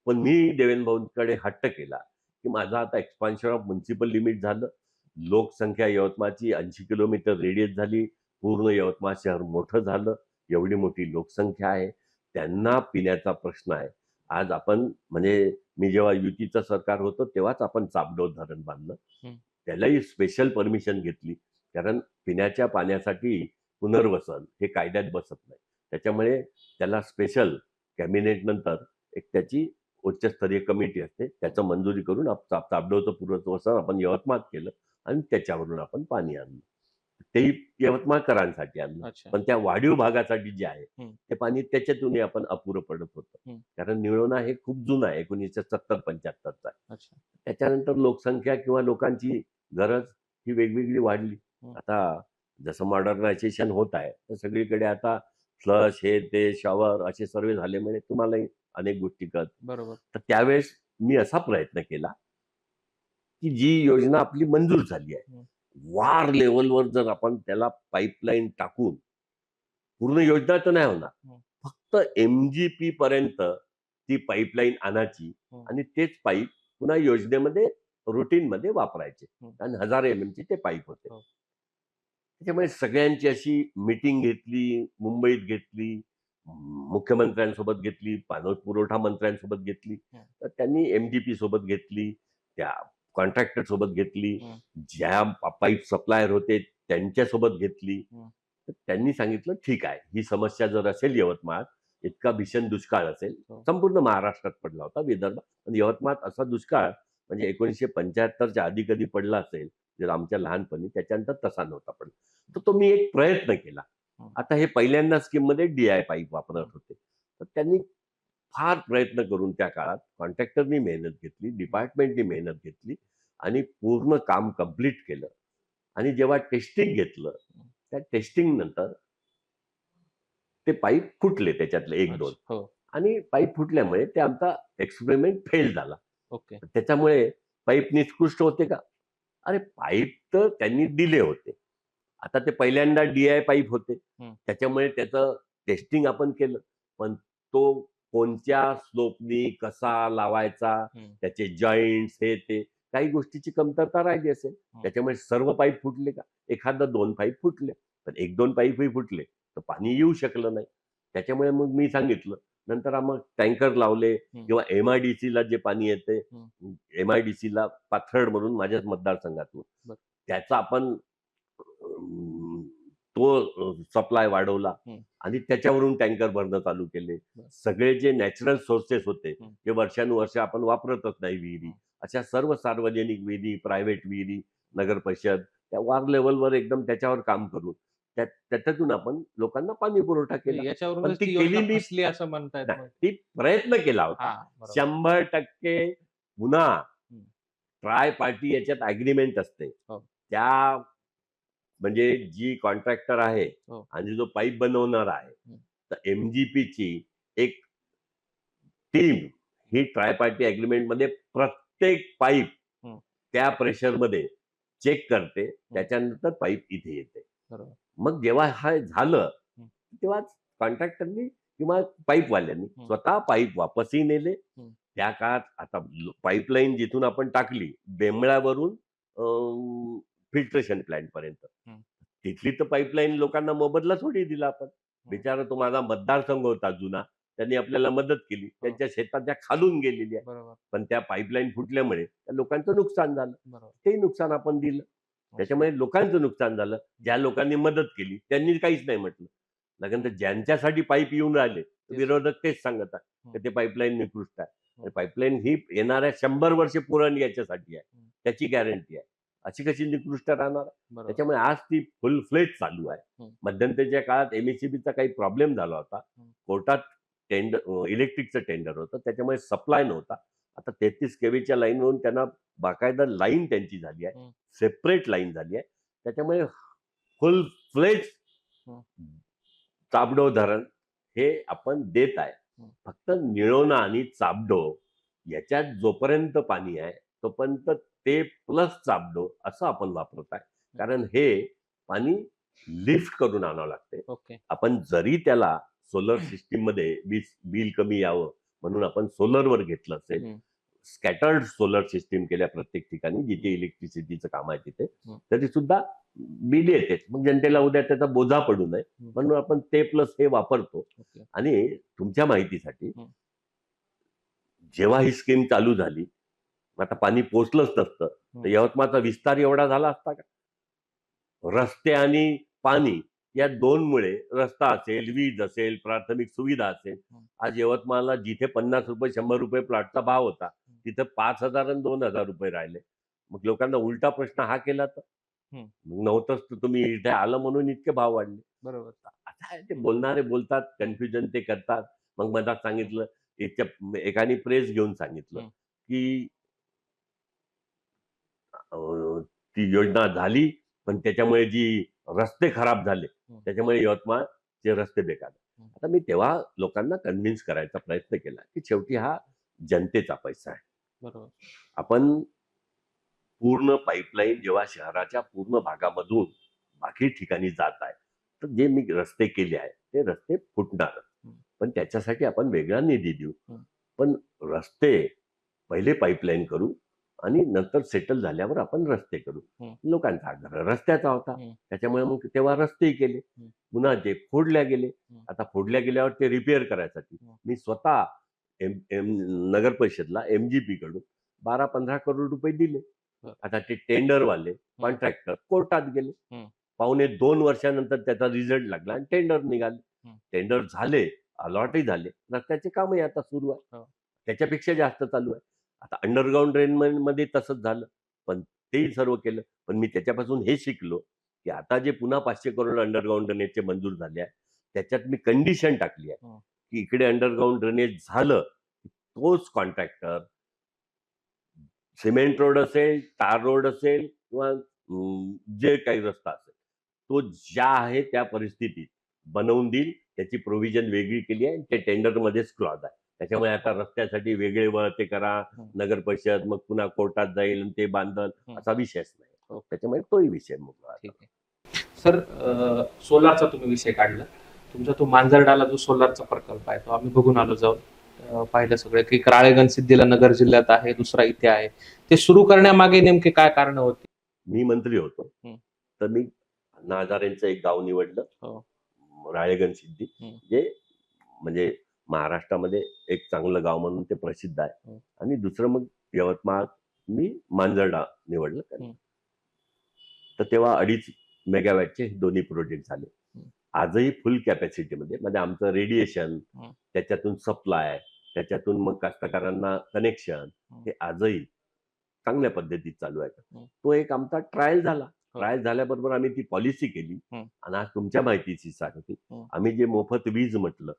पण मी देवेंद्र भाऊंकडे हट्ट केला की माझं आता एक्सपान्शन ऑफ म्युनिसिपल लिमिट झालं. लोकसंख्या यवतमाळची 80 किलोमीटर रेडियस झाली. पूर्ण यवतमाळ शहर मोठं झालं. एवढी मोठी लोकसंख्या आहे. त्यांना पिण्याचा प्रश्न आहे. आज आपण म्हणजे मी जेव्हा युतीचं सरकार होतं तेव्हाच आपण चापडोह धरण बांधलं. हं. त्यालाही स्पेशल परमिशन घेतली, कारण पिण्याच्या पाण्यासाठी पुनर्वसन हे कायद्यात बसत नाही. त्याच्यामुळे त्याला स्पेशल कॅबिनेट नंतर एक त्याची उच्चस्तरीय कमिटी असते, त्याचं मंजुरी करून चापडोहचं पुनर्वसन आपण यवतमाळात केलं आणि त्याच्यावरून आपण पाणी आणलं. तेही यवतमाळकरांसाठी आणलं. अच्छा. पण त्या वाढीव भागासाठी जे आहे हं. ते पाणी त्याच्यातूनही आपण अपुरं पडत होतं. हं. कारण निळवणा हे खूप जुनं आहे, 1970-75चा आहे. अच्छा. त्याच्यानंतर लोकसंख्या किंवा लोकांची गरज ही वेगवेगळी वाढली. हं. आता जसं मॉडर्नायझेशन होत आहे तर सगळीकडे आता फ्लश हे ते शॉवर असे सर्व झाल्यामुळे तुम्हालाही अनेक गोष्टी कळतात. बरोबर. तर त्यावेळेस मी असा प्रयत्न केला की जी योजना आपली मंजूर झाली आहे, हं. वार लेवलवर जर आपण त्याला पाईपलाईन टाकून पूर्ण योजना तर नाही होणार, हं. फक्त एमजीपी पर्यंत ती पाईपलाईन आणायची हं. आणि तेच पाईप पुन्हा योजनेमध्ये रुटीनमध्ये वापरायचे. हं. आणि 1000 एमएमचे ते पाईप होते. हो. त्याच्यामुळे सगळ्यांची अशी मीटिंग घेतली, मुंबईत घेतली, मुख्यमंत्र्यांसोबत घेतली, पाणीपुरवठा मंत्र्यांसोबत घेतली. हं. तर त्यांनी एमडीपी सोबत घेतली, त्या कॉन्ट्रॅक्टर सोबत घेतली, हं. ज्या पाईप सप्लायर होते त्यांच्यासोबत घेतली. हं. तर त्यांनी सांगितलं ठीक आहे, ही समस्या जर असेल यवतमाळात, इतका भीषण दुष्काळ असेल, हो. संपूर्ण महाराष्ट्रात पडला होता, विदर्भात, पण यवतमाळात असा दुष्काळ म्हणजे 1975च्या आधी कधी पडला असेल, जर आमच्या लहानपणी, त्याच्यानंतर तसा नव्हता पडला. तर तो मी एक प्रयत्न केला. हं. आता हे पहिल्यांदा स्कीममध्ये डीआय पाईप वापरत होते. तर त्यांनी फार प्रयत्न करून त्या काळात कॉन्ट्रॅक्टरनी मेहनत घेतली, डिपार्टमेंटनी मेहनत घेतली आणि पूर्ण काम कंप्लीट केलं. आणि जेव्हा टेस्टिंग घेतलं, त्या टेस्टिंग नंतर ते पाईप फुटले त्याच्यातले 1-2 अच्छा. हो. आणि पाईप फुटल्यामुळे ते आमचा एक्सपेरिमेंट फेल झाला. ओके. त्याच्यामुळे पाईप निष्कृष्ट होते का? अरे पाईप तर त्यांनी दिले होते. आता ते पहिल्यांदा डीआय पाईप होते. हं. त्याच्यामुळे त्याचं टेस्टिंग आपण केलं. पण तो कोणत्या स्लोपनी कसा लावायचा, हं. त्याचे जॉइंट्स हे ते काही गोष्टीची कमतरता राहिली असेल. त्याच्यामुळे सर्व पाईप फुटले का? एखादा 2 पाईप फुटले. पण 1-2 पाईपही फुटले तर पाणी येऊ शकलं नाही. त्याच्यामुळे मग मी सांगितलं. नंतर मग टँकर लावले किंवा एमआयडीसीला जे पाणी येते, एमआयडीसीला पाथर्डमधून माझ्याच मतदारसंघातून बरं. त्याचा आपण तो सप्लाय वाढवला हं. आणि त्याच्यावरून टँकर भरणं चालू केले. बरं. सगळे जे नॅचरल सोर्सेस होते हं. ते वर्षानुवर्ष आपण वापरतच नाही विहिरी. हं. अशा सर्व सार्वजनिक विहिरी, प्रायव्हेट विहिरी, नगर परिषद त्या वार लेव्हलवर एकदम त्याच्यावर काम करून त्याच्यातून आपण लोकांना पाणी पुरवठा केला. पण याच्यावरूनच ती ती केली योजना मी फसली असं म्हणतायत नाही, मग. ती प्रयत्न केला होता. हां, बरोबर. 100% पुन्हा हं. ट्राय पार्टी याच्यात अग्रीमेंट असते. हो. त्या म्हणजे जी कॉन्ट्रॅक्टर आहे हो. आणि जो पाईप बनवणार आहे, हं. तर एमजीपीची एक टीम ही ट्राय पार्टी अग्रीमेंटमध्ये प्रत्येक पाईप हं. त्या प्रेशरमध्ये चेक करते. त्याच्यानंतर पाईप इथे येते. बरोबर. मग जेव्हा हे झालं, हं. तेव्हाच कॉन्ट्रॅक्टरनी किंवा पाईपवाल्यांनी हं. स्वतः पाईप वापसही नेले. हं. त्या काळात आता पाईपलाईन जिथून आपण टाकली बेंबळावरून फिल्ट्रेशन प्लॅन्ट पर्यंत, हं. तिथली तर पाईपलाईन लोकांना मोबदला थोडी दिला आपण. बिचारा तो माझा मतदारसंघ होता जुना, त्यांनी आपल्याला मदत केली. त्यांच्या शेताच्या खालून गेलेली आहे. बरोबर. पण त्या पाईपलाईन फुटल्यामुळे त्या लोकांचं नुकसान झालं. बरोबर. ते नुकसान आपण दिलं. त्याच्यामुळे लोकांचं नुकसान झालं. ज्या लोकांनी मदत केली त्यांनी काहीच नाही म्हटलं. नंतर ज्यांच्यासाठी पाईप येऊन राहिले तेच. विरोधक तेच सांगत आहे की हं. ते पाईपलाईन निकृष्ट आहे. हं. पाईपलाईन ही येणाऱ्या 100 वर्षे पुरण याच्यासाठी आहे, हं. त्याची गॅरंटी आहे. अशी कशी निकृष्ट राहणार? बरोबर. त्याच्यामुळे आज ती फुल फ्लेज चालू आहे. हं. मध्यंतरीच्या काळात एमएससीबीचा काही प्रॉब्लेम झाला होता. हं. कोर्टात इलेक्ट्रिकचं टेंडर होतं, त्याच्यामुळे सप्लाय नव्हता. आता 33 केव्हीच्या लाईनवरून त्यांना बाकायदा लाईन त्यांची झाली आहे, हं. सेपरेट लाईन झाली आहे. त्याच्यामुळे फुल फ्लेज हं. चाबडो धरण हे आपण देत आहे. हं. फक्त निळोना आणि चाबडो याच्यात जोपर्यंत पाणी आहे तोपर्यंत ते प्लस चाबडो असं आपण वापरत आहे. कारण हे पाणी लिफ्ट करून आणावं लागते. ओके. आपण जरी त्याला सोलर सिस्टीम मध्ये बिल कमी यावं म्हणून आपण सोलरवर घेतलं असेल, हं. स्कॅटर्ड सोलर सिस्टीम केल्या प्रत्येक ठिकाणी जिथे इलेक्ट्रिसिटीचं काम आहे तिथे, हं. तरी सुद्धा बिल येते. मग जनतेला उद्या त्याचा बोजा पडू नये हं. म्हणून आपण ते प्लस हे वापरतो. ओके. आणि तुमच्या माहितीसाठी हं. जेव्हा ही स्कीम चालू झाली, आता पाणी पोचलंच नसतं तर यवतमाळचा विस्तार एवढा झाला असता का? रस्ते आणि पाणी या दोनमुळे रस्ता असेल, वीज असेल, प्राथमिक सुविधा असेल, आज यवतमाळला जिथे 50 रुपये 100 रुपये प्लॉटचा भाव होता तिथे 5,000 आणि 2,000 रुपये राहिले. मग लोकांना उलटा प्रश्न हा केला तर हं. मग नव्हतंच तर तुम्ही इथे आलं म्हणून इतके भाव वाढले. बरोबर. आता आहे ते बोलणारे बोलतात, कन्फ्युजन ते करतात. मग मधात सांगितलं, एकाने प्रेस घेऊन सांगितलं हं. की ती योजना झाली पण त्याच्यामुळे जी रस्ते खराब झाले त्याच्यामुळे यवतमाळचे रस्ते बेकार. आता मी तेव्हा लोकांना कन्व्हिन्स करायचा प्रयत्न केला की शेवटी हा जनतेचा पैसा आहे. बरोबर. आपण पूर्ण पाईपलाईन जेव्हा शहराच्या पूर्ण भागामधून बाकी ठिकाणी जात आहे तर जे मी रस्ते केले आहेत ते रस्ते फुटणार, पण त्याच्यासाठी आपण वेगळा निधी देऊ. पण रस्ते पहिले पाईपलाईन करू आणि नंतर सेटल झाल्यावर आपण रस्ते करू. लोकांचा आग्रह रस्त्याचा होता, त्याच्यामुळे मग तेव्हा रस्तेही केले. पुन्हा ते फोडल्या गेले. आता फोडल्या गेल्यावर ते रिपेअर करायसाठी मी स्वतः नगर परिषदला एमजीपी कडून 12-15 करोड रुपये दिले. आता ते टेंडरवाले कॉन्ट्रॅक्टर कोर्टात गेले. 1.5-2 वर्षानंतर त्याचा रिझल्ट लागला आणि टेंडर निघाले. टेंडर झाले, अलॉटही झाले, रस्त्याचे कामही आता सुरू आहे, त्याच्यापेक्षा जास्त चालू आहे. आता अंडरग्राऊंड ड्रेन मध्ये तसंच झालं, पण तेही सर्व केलं. पण मी त्याच्यापासून हे शिकलो की आता जे पुन्हा 500 करोड अंडरग्राऊंड ड्रेनेजचे मंजूर झाले आहे त्याच्यात मी कंडिशन टाकली आहे की इकडे अंडरग्राऊंड ड्रेनेज झालं तोच कॉन्ट्रॅक्टर सिमेंट रोड असेल, तार रोड असेल किंवा जे काही रस्ता असेल तो ज्या आहे त्या परिस्थितीत बनवून देईल. त्याची प्रोव्हिजन वेगळी केली आहे, ते टेंडर मध्येच क्लॉज आहे. त्याच्यामुळे आता रस्त्यासाठी वेगळे वळते करा, नगर परिषद मग पुन्हा कोर्टात जाईल आणि ते बांधल असा विषयच नाही. त्याच्यामुळे तोही विषय मोकळा. ठीक आहे सर. सोलारचा तुम्ही विषय काढला. तुमचा तो मांजरडाला जो सोलारचा प्रकल्प आहे तो आम्ही बघून आलो, जाऊन पाहिलं सगळं की राळेगण सिद्धीला नगर जिल्ह्यात आहे, दुसरा इथे आहे. ते सुरू करण्यामागे नेमके काय कारण होती? मी मंत्री होतो तर मी अण्णा हजारेंचं एक गाव निवडलं, राळेगण सिद्धी, जे म्हणजे महाराष्ट्रामध्ये एक चांगलं गाव म्हणून ते प्रसिद्ध आहे. आणि दुसरं मग यवतमाळ मी मांजरडा निवडलं. तर तेव्हा 2.5 मेगावॅटचे दोन्ही प्रोजेक्ट झाले. आजही फुल कॅपॅसिटीमध्ये म्हणजे आमचं रेडिएशन, त्याच्यातून सप्लाय, त्याच्यातून मग कास्तकारांना कनेक्शन हे आजही चांगल्या पद्धतीत चालू आहे. तो एक आमचा ट्रायल झाला. ट्रायल झाल्याबरोबर आम्ही ती पॉलिसी केली. आणि आज तुमच्या माहितीची सांगते, आम्ही जे मोफत वीज म्हटलं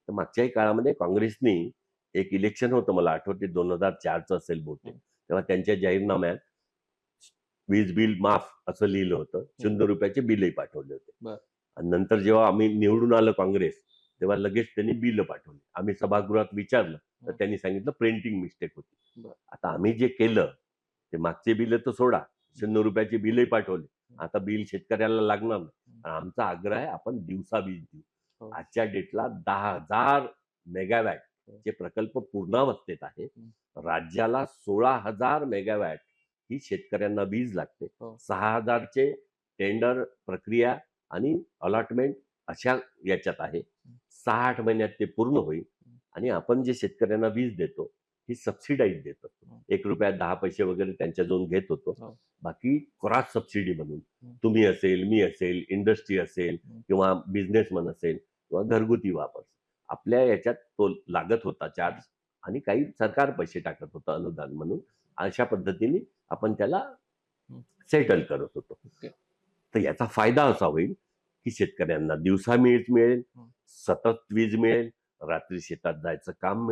तर मागच्याही काळामध्ये काँग्रेसनी एक इलेक्शन होतं, मला आठवते 2004चं असेल बहुतेक, तेव्हा त्यांच्या जाहीरनाम्यात वीज बिल माफ असं लिहिलं होतं. 0 रुपयाचे बिलही पाठवले होते. आणि नंतर जेव्हा आम्ही निवडून आलं काँग्रेस तेव्हा लगेच त्यांनी बिल पाठवली. आम्ही सभागृहात विचारलं तर त्यांनी सांगितलं प्रिंटिंग मिस्टेक होती. आता आम्ही जे केलं ते मागचे बिल तर सोडा, 0 रुपयाचे बिलही पाठवले. आता बिल शेतकऱ्याला लागणार नाही. आमचा आग्रह आहे आपण दिवसा वीज देऊ. आजच्या डेटला 10,000 मेगावॅट जे प्रकल्प पूर्णावस्थेत आहे. राज्याला 16,000 मेगावॅट ही शेतकऱ्यांना वीज लागते. 6,000चे टेंडर प्रक्रिया आणि अलॉटमेंट अशा याच्यात आहे. 6-8 महिन्यात ते पूर्ण होईल. आणि आपण जे शेतकऱ्यांना वीज देतो ही सबसिडाईज देत असतो. 1 रुपयात 10 पैसे वगैरे त्यांच्याजवळून घेत होतो. बाकी क्रॉस सबसिडी म्हणून तुम्ही असेल, मी असेल, इंडस्ट्री असेल किंवा बिझनेसमन असेल किंवा घरगुती वापर, आपल्या याच्यात तो लागत होता चार्ज आणि काही सरकार पैसे टाकत होतं अनुदान म्हणून. अशा पद्धतीने आपण त्याला हं. सेटल करत होतो. ओके. तर याचा फायदा असा होईल की शेतकऱ्यांना दिवसा मिळेल, हं. सतत वीज मिळेल, रात्री शेतात जायचं काम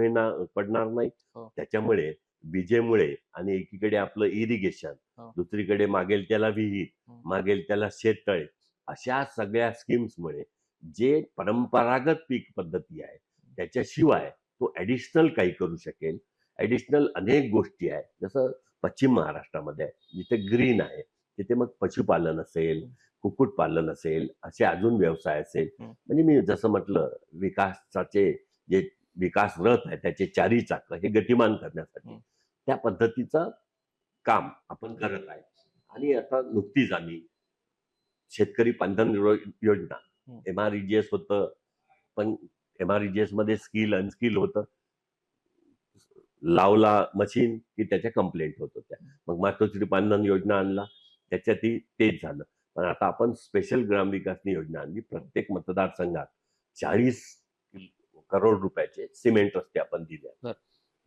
पडणार नाही. हो. त्याच्यामुळे विजेमुळे आणि एकीकडे आपलं इरिगेशन, हो. दुसरीकडे मागेल त्याला विहीर, हं. मागेल त्याला शेततळे, अशा सगळ्या स्कीम्समुळे जे परंपरागत पीक पद्धती आहे त्याच्याशिवाय तो ॲडिशनल काही करू शकेल. ॲडिशनल अनेक गोष्टी आहेत. जसं पश्चिम महाराष्ट्रामध्ये आहे, जिथे ग्रीन आहे, तिथे मग पशुपालन असेल, हं. कुक्कुटपालन असेल, असे अजून व्यवसाय असेल. हं. म्हणजे मी जसं म्हटलं विकासाचे जे विकास रथ आहे त्याचे चारी चाकं हे गतिमान करण्यासाठी हं. त्या पद्धतीचं काम आपण करत आहे. आणि आता नुकतीच आम्ही शेतकरी पणन योजना, हं. MREGS होतं, पण MREGS मध्ये स्किल अनस्किल होतं. लावला मशीन की त्याच्या कंप्लेंट होत होत्या. मग मातोश्री पानधन योजना आणला, त्याच्यातही तेच झालं. पण आता आपण स्पेशल ग्रामविकास योजना आणली. प्रत्येक मतदारसंघात 40 करोड रुपयाचे सिमेंट रस्ते आपण दिले, बरं.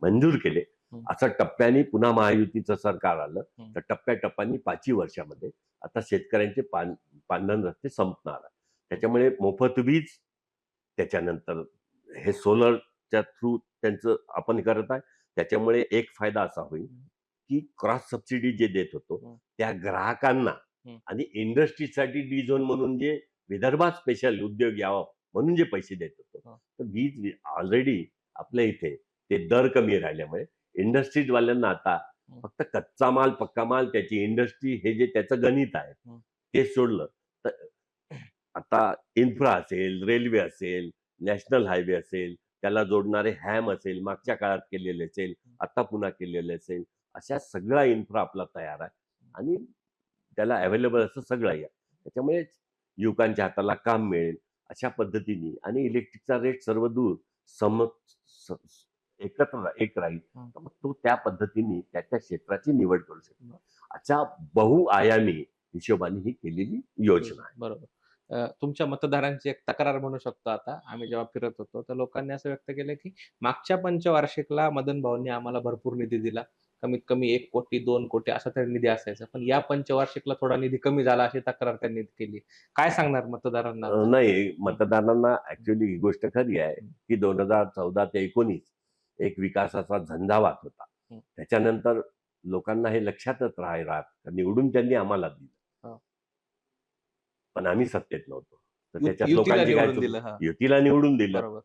मंजूर केले. हं. असं टप्प्याने पुन्हा महायुतीचं सरकार आलं हं. तर टप्प्याटप्प्याने 5 वर्षामध्ये आता शेतकऱ्यांचे पानधन रस्ते संपणार आहे. त्याच्यामुळे मोफत वीज, त्याच्यानंतर हे सोलरच्या थ्रू त्यांचं आपण करत आहे. त्याच्यामुळे एक फायदा असा होईल की क्रॉस सबसिडी जे देत होतो हं. त्या ग्राहकांना हं. आणि इंडस्ट्रीसाठी डी झोन म्हणून जे विदर्भात स्पेशल उद्योग यावं म्हणून जे पैसे देत होतो, हं. तर वीज ऑलरेडी आपल्या इथे ते दर कमी राहिल्यामुळे इंडस्ट्रीजवाल्यांना आता फक्त कच्चा माल, पक्का माल, त्याची इंडस्ट्री हे जे त्याचं गणित आहे हं. ते सोडलं तर आता इन्फ्रा असेल, रेल्वे असेल, नॅशनल हायवे असेल, त्याला जोडणारे हॅम असेल, मागच्या काळात केलेले असेल, आता पुन्हा केलेले असेल, अशा सगळा इन्फ्रा आपला तयार आहे आणि त्याला अवेलेबल असं सगळं आहे. त्याच्यामुळे युवकांच्या हाताला काम मिळेल अशा पद्धतीने आणि इलेक्ट्रिकचा रेट सर्व दूर सम एकत्र एक राहील. हं. तर मग तो त्या पद्धतीने त्या क्षेत्राची निवड करू शकतो. अशा बहुआयामी हिशोबाने ही केलेली योजना आहे. बरोबर. तुमच्या मतदारांची एक तक्रार म्हणू शकतो आता. आम्ही जेव्हा फिरत होतो, तर लोकांनी असं व्यक्त केलं, की मागच्या पंचवार्षिकला मदन भाऊंनी आम्हाला भरपूर निधी दिला. कमीत कमी 1 कोटी, 2 कोटी असा तरी निधी असायचा. पण या पंचवार्षिकला थोडा निधी कमी झाला अशी तक्रार त्यांनी केली. काय सांगणार मतदारांना? नाही, मतदारांना ऍक्च्युअली ही गोष्ट खरी आहे की 2014 ते 19 एक विकासाचा झंझावात होता. हं. त्याच्यानंतर लोकांना हे लक्षातच राहत निवडून त्यांनी आम्हाला दिलं, हां. पण आम्ही सत्तेत नव्हतो. तर त्याच्यात युतीला लोकांची काय निवडून चूक? दिलं. हां. युतीला निवडून दिलं. बरोबर.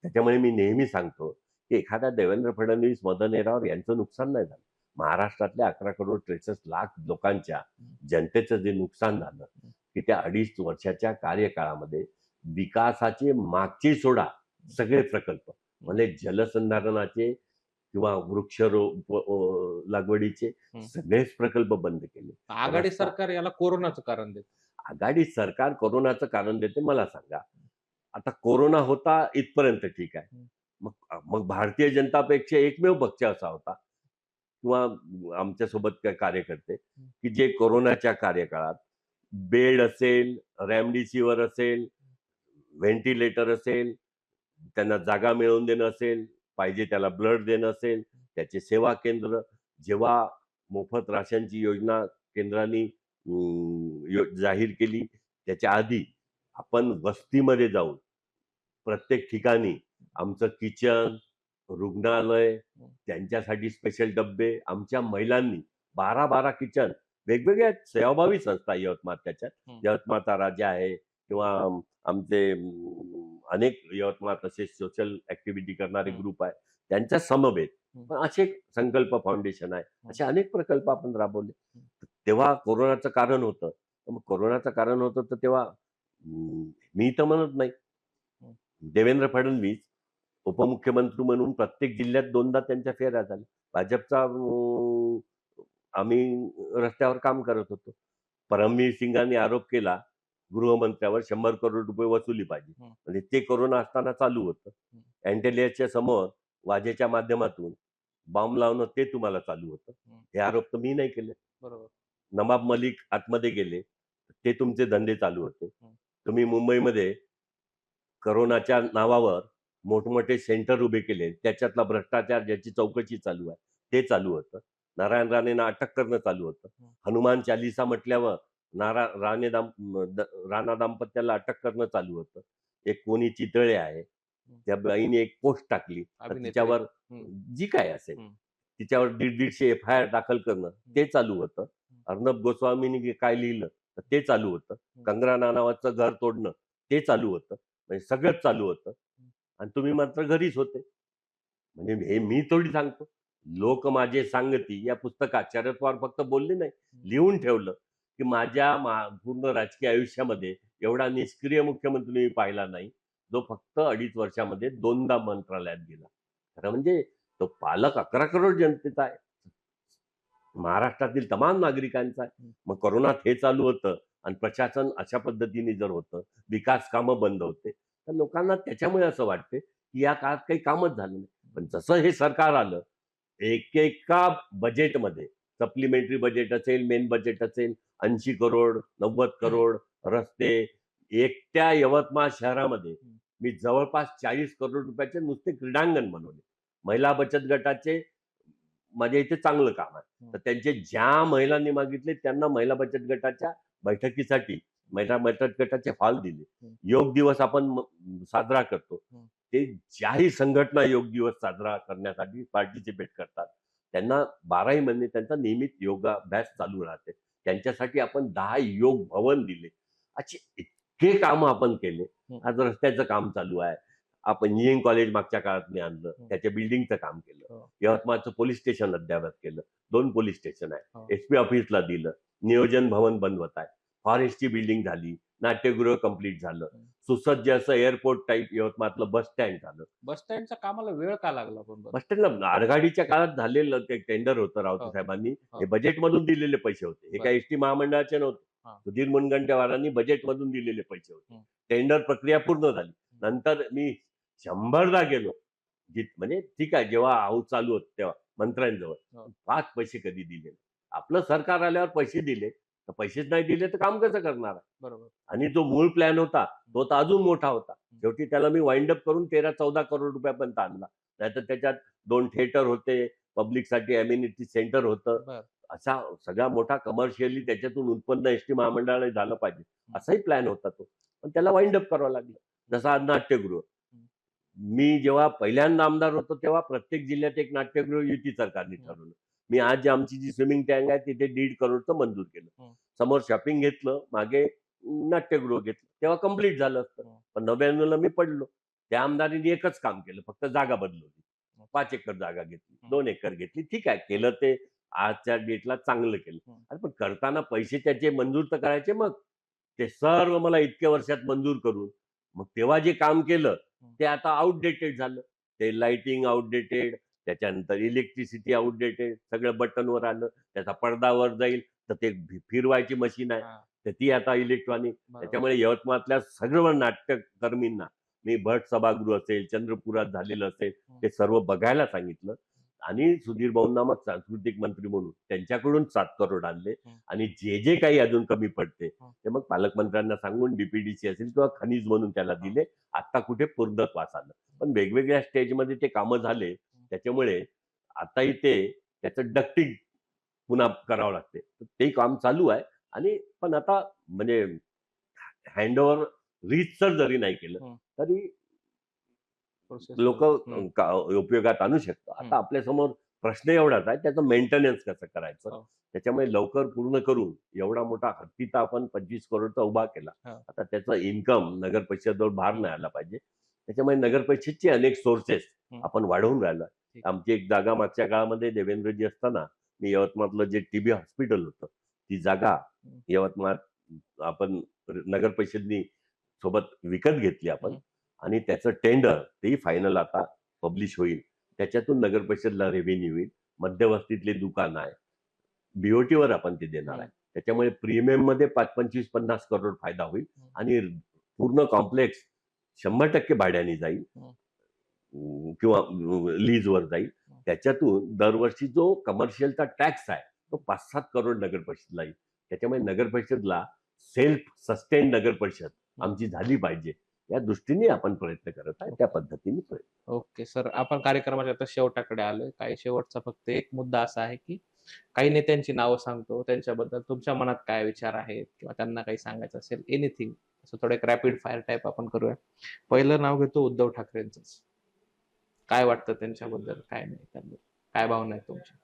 त्याच्यामुळे मी नेहमी सांगतो की एखादा देवेंद्र फडणवीस, मदन येरावार यांचं नुकसान नाही झालं. महाराष्ट्रातल्या 11 करोड 63 लाख लोकांच्या जनतेचं जे नुकसान झालं की त्या 2.5 वर्षाच्या कार्यकाळामध्ये विकासाचे मागचे सोडा सगळे प्रकल्प म्हणजे जलसंधारणाचे किंवा लागवडीचे सगळेच प्रकल्प बंद केले. आघाडी रस्ता- सरकार याला कोरोनाचं कारण देतं. आघाडी सरकार कोरोनाचं कारण देते मला सांगा. आता कोरोना होता इथपर्यंत ठीक आहे. मग मग भारतीय जनता पक्ष एकमेव पक्ष असा होता किंवा आमच्यासोबत काही कार्यकर्ते की जे कोरोनाच्या कार्यकाळात बेड असेल, रेमडेसिवीर असेल, व्हेंटिलेटर असेल, त्यांना जागा मिळवून देणं असेल, पाहिजे त्याला ब्लड देणं असेल, त्याचे सेवा केंद्र, जेव्हा मोफत राशनची योजना केंद्राने जाहीर केली त्याच्या आधी आपण वस्तीमध्ये जाऊन प्रत्येक ठिकाणी आमचं किचन, रुग्णालय, त्यांच्यासाठी स्पेशल डब्बे, आमच्या महिलांनी 12-12 किचन वेगवेगळ्या सेवाभावी संस्था यवतमाळ, त्याच्यात यवतमाळचा राजा आहे किंवा आमचे अनेक यवतमाळ तसे सोशल ऍक्टिव्हिटी करणारे ग्रुप आहे त्यांच्या समवेत पण असे संकल्प फाउंडेशन आहे, असे अनेक प्रकल्प आपण राबवले. तेव्हा कोरोनाचं कारण होतं. तर मग कोरोनाचं कारण होतं तर तेव्हा मी तर म्हणत नाही, देवेंद्र फडणवीस उपमुख्यमंत्री म्हणून प्रत्येक जिल्ह्यात 2दा त्यांच्या फेऱ्या झाल्या. भाजपचा आम्ही रस्त्यावर काम करत होतो. परमवीर सिंगांनी आरोप केला गृहमंत्र्यावर 100 करोड रुपये वसुली पाहिजे. म्हणजे ते कोरोना असताना चालू होतं. अँटेलियाच्या समोर वाजेच्या माध्यमातून बॉम्ब लावणं ते तुम्हाला चालू होतं. हे आरोप तर मी नाही केले. बरोबर. नवाब मलिक आतमध्ये गेले, ते तुमचे धंदे चालू होते. तुम्ही मुंबईमध्ये कोरोनाच्या नावावर मोठमोठे सेंटर उभे केले, त्याच्यातला भ्रष्टाचार ज्याची चौकशी चालू आहे ते चालू होतं. नारायण राणेंना अटक करणं चालू होतं. हनुमान चालिसा म्हटल्यावर राणा दाम्पत्याला अटक करणं चालू होतं. एक कोणी चितळे आहे, त्या बाईने एक पोस्ट टाकली, तर अभिनेत्री. तिच्यावर हम्म. जी काय असेल हम्म. तिच्यावर 150 एफ.आय.आर दाखल करणं ते चालू होतं. अर्णब गोस्वामीने काय लिहिलं तर ते चालू होतं. कंगना राणावतचं घर तोडणं ते चालू होतं. म्हणजे सगळंच चालू होतं आणि तुम्ही मात्र घरीच होते. म्हणजे हे मी थोडी सांगतो. लोक माझे सांगती या पुस्तकात शरद पवार फक्त बोलले नाही, लिहून ठेवलं, की माझ्या पूर्ण राजकीय आयुष्यामध्ये एवढा निष्क्रिय मुख्यमंत्री मी पाहिला नाही, जो फक्त 2.5 वर्षामध्ये 2दा मंत्रालयात गेला. खरं म्हणजे तो पालक 11 करोड जनतेचा आहे. महाराष्ट्रातील तमाम नागरिकांचा आहे. मग कोरोनात हे चालू होतं आणि प्रशासन अशा पद्धतीने जर होतं, विकास कामं बंद होते, तर लोकांना त्याच्यामुळे असं वाटते, की या काळात काही कामच झालं नाही. पण जसं हे सरकार आलं, एकेका बजेटमध्ये सप्लिमेंटरी बजेट असेल, मेन बजेट असेल, 80 करोड, 90 करोड रस्ते. एकट्या यवतमाळ शहरामध्ये मी जवळपास 40 करोड रुपयाचे नुसते क्रीडांगण बनवले. महिला बचत गटाचे माझ्या इथे चांगलं काम आहे. तर त्यांचे ज्या महिलांनी मागितले त्यांना महिला बचत गटाच्या बैठकीसाठी महिला बचत गटाचे हॉल दिले. योग दिवस आपण साजरा करतो. ते ज्याही संघटना योग दिवस साजरा करण्यासाठी पार्टिसिपेट करतात, त्यांना 12ही महिने त्यांचा नियमित योगाभ्यास चालू राहते. त्यांच्यासाठी आपण 10 योग भवन दिले. अशी इतके कामं आपण केले. आज रस्त्याचं काम चालू आहे. आपण इंजिनिअरिंग कॉलेज मागच्या काळात मी आणलं, त्याच्या बिल्डिंगचं काम केलं. यवतमाळचं पोलीस स्टेशन अद्ययावत केलं. 2 पोलीस स्टेशन आहे. एसपी ऑफिसला दिलं. नियोजन भवन बनवत आहे. फॉरेस्टची बिल्डिंग झाली. नाट्यगृह कंप्लीट झालं. सुसज्ज असं एअरपोर्ट टाईप यवतमाळतलं बस स्टँड झालं. बस स्टँडच्या कामाला वेळ का लागला पण बरं? बस स्टँडला आघाडीच्या काळात झालेलं ते टेंडर होतं राऊत साहेबांनी. हे बजेटमधून दिलेले पैसे होते. हे काय एसटी महामंडळाचे नव्हते. सुधीर मुनगंटीवारांनी बजेटमधून दिलेले पैसे होते. टेंडर प्रक्रिया पूर्ण झाली. नंतर मी 100दा गेलो. म्हणजे ठीक आहे, जेव्हा हाऊस चालू होत तेव्हा मंत्र्यांजवळ 5 पैसे कधी दिले नाही. आपलं सरकार आल्यावर पैसे दिले, तर पैसेच नाही दिले तर काम कसं करणार? बरोबर. आणि जो मूळ प्लॅन होता तो तर अजून मोठा होता. शेवटी त्याला मी वाइंड अप करून 13-14 करोड रुपयापर्यंत आणला. नाहीतर त्याच्यात 2 थिएटर होते, पब्लिकसाठी अम्युनिटी सेंटर होतं. असा सगळा मोठा कमर्शियली त्याच्यातून उत्पन्न एसटी महामंडळाला झालं पाहिजे, असाही प्लॅन होता तो. पण त्याला वाइंड अप करावं लागलं. जसं आज नाट्यगृह. मी जेव्हा पहिल्यांदा आमदार होतो तेव्हा प्रत्येक जिल्ह्यात एक नाट्यगृह युती सरकारने ठरवलं. मी आज आमची जी स्विमिंग टँक आहे तिथे 1.5 करोडचं मंजूर केलं. समोर शॉपिंग घेतलं, मागे नाट्यगृह घेतलं. तेव्हा कंप्लीट झालं असतं. पण 99ला मी पडलो. त्या आमदारांनी एकच काम केलं, फक्त जागा बदलवली. 5 एकर जागा घेतली, 2 एकर घेतली. ठीक आहे, केलं ते आजच्या डेटला चांगलं केलं. अरे पण करताना पैसे त्याचे मंजूर तर करायचे मग. ते सर्व मला इतक्या वर्षात मंजूर करून मग तेव्हा जे काम केलं ते आता आउटडेटेड झालं. ते लाइटिंग आउटडेटेड, त्याच्यानंतर इलेक्ट्रिसिटी आउटडेटेड, सगळं बटनवर आलं. त्याचा पडदावर जाईल तर ते फिरवायची मशीन आहे, तर ती आता इलेक्ट्रॉनिक. त्याच्यामुळे यवतमाळातल्या सर्व नाट्यकर्मींना मी भट सभागृह असेल, चंद्रपुरात झालेलं असेल, ते सर्व बघायला सांगितलं. आणि सुधीर भाऊंना मग सांस्कृतिक मंत्री म्हणून त्यांच्याकडून 7 करोड आणले. आणि जे जे काही अजून कमी पडते ते मग पालकमंत्र्यांना सांगून डीपीडीसी असेल किंवा खनिज म्हणून त्याला दिले. आता कुठे पूर्णत्वास आलं. पण वेगवेगळ्या स्टेजमध्ये ते कामं झाले. त्याच्यामुळे आताही ते त्याचं डक्टिंग पुन्हा करावं लागते. ते काम चालू आहे. आणि पण आता म्हणजे हँडओव्हर रीतसर जरी नाही केलं तरी लोक उपयोगात आणू शकतो. आता आपल्यासमोर प्रश्न एवढाच आहे, त्याचं मेंटेनन्स कसं करायचं. त्याच्यामुळे लवकर पूर्ण करून एवढा मोठा हत्तीचा आपण 25 करोडचा उभा केला. आता त्याचा इन्कम नगर परिषदेवर भार नाही आला पाहिजे. त्याच्यामुळे नगर परिषदचे अनेक सोर्सेस आपण वाढवून राहिलो. आमची एक जागा मागच्या काळामध्ये देवेंद्रजी असताना मी यवतमाळलं जे टीबी हॉस्पिटल होतं, ती जागा यवतमाळ आपण नगर परिषदनी सोबत विकत घेतली आपण. आणि त्याचं टेंडर तेही फायनल आता पब्लिश होईल. त्याच्यातून नगर परिषदला रेव्हेन्यू येईल. मध्यवस्तीतले दुकान आहे, बीओटीवर आपण ते देणार आहे. त्याच्यामुळे प्रीमियम मध्ये 25-50 करोड फायदा होईल. आणि पूर्ण कॉम्प्लेक्स 100% भाड्याने जाईल किंवा लीजवर जाईल. त्याच्यातून दरवर्षी जो कमर्शियलचा टॅक्स आहे तो 5-7 करोड नगर परिषदला येईल. त्याच्यामुळे नगर परिषदला सेल्फ सस्टेन नगर परिषद आमची झाली पाहिजे त्या दृष्टीने आपण प्रयत्न करत आहे, त्या पद्धतीने प्रयत्न. ओके सर, आपण कार्यक्रमाच्या आता शेवटाकडे आलोय. काही शेवटचा फक्त एक मुद्दा असा आहे, की काही नेत्यांची नावं सांगतो. त्यांच्याबद्दल तुमच्या मनात काय विचार आहेत किंवा त्यांना काही सांगायचं असेल, एनिथिंग. असं थोडं एक रॅपिड फायर टाइप आपण करूया. पहिलं नाव घेतो उद्धव ठाकरेंचंच. काय वाटतं त्यांच्याबद्दल? काय नाही त्याबद्दल? काय भावना आहेत तुमच्या?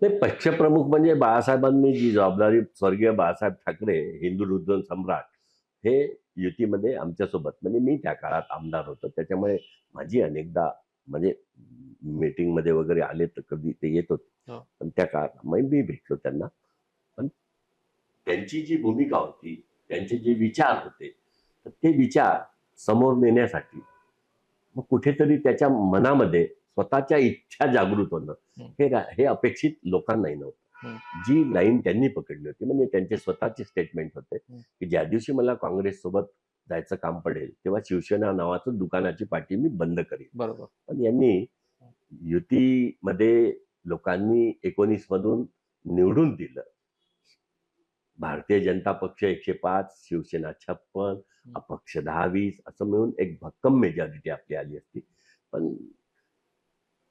नाही, पक्षप्रमुख म्हणजे बाळासाहेबांनी जी जबाबदारी, स्वर्गीय बाळासाहेब ठाकरे हिंदू हृदय सम्राट हे युतीमध्ये आमच्यासोबत, म्हणजे मी त्या काळात आमदार होतो, त्याच्यामुळे माझी अनेकदा म्हणजे मीटिंगमध्ये वगैरे आले तर कधी ते येत होते. हो. पण त्या काळात मग मी भेटलो त्यांना. पण त्यांची जी भूमिका होती, त्यांचे जे विचार होते, तर ते विचार समोर नेण्यासाठी मग कुठेतरी त्याच्या मनामध्ये स्वतःच्या इच्छा जागृत होणं हे अपेक्षित लोकांनाही नव्हतं. जी लाईन त्यांनी पकडली होती, म्हणजे त्यांचे स्वतःचे स्टेटमेंट होते की ज्या दिवशी मला काँग्रेस सोबत जायचं काम पडेल तेव्हा शिवसेना नावाचं दुकानाची पाटी मी बंद करीन. बरोबर. पण यांनी युतीमध्ये लोकांनी 19 मधून निवडून दिलं. भारतीय जनता पक्ष 105, शिवसेना 56, अपक्ष 10-20 असं मिळून एक भक्कम मेजॉरिटी आपली आली असती. पण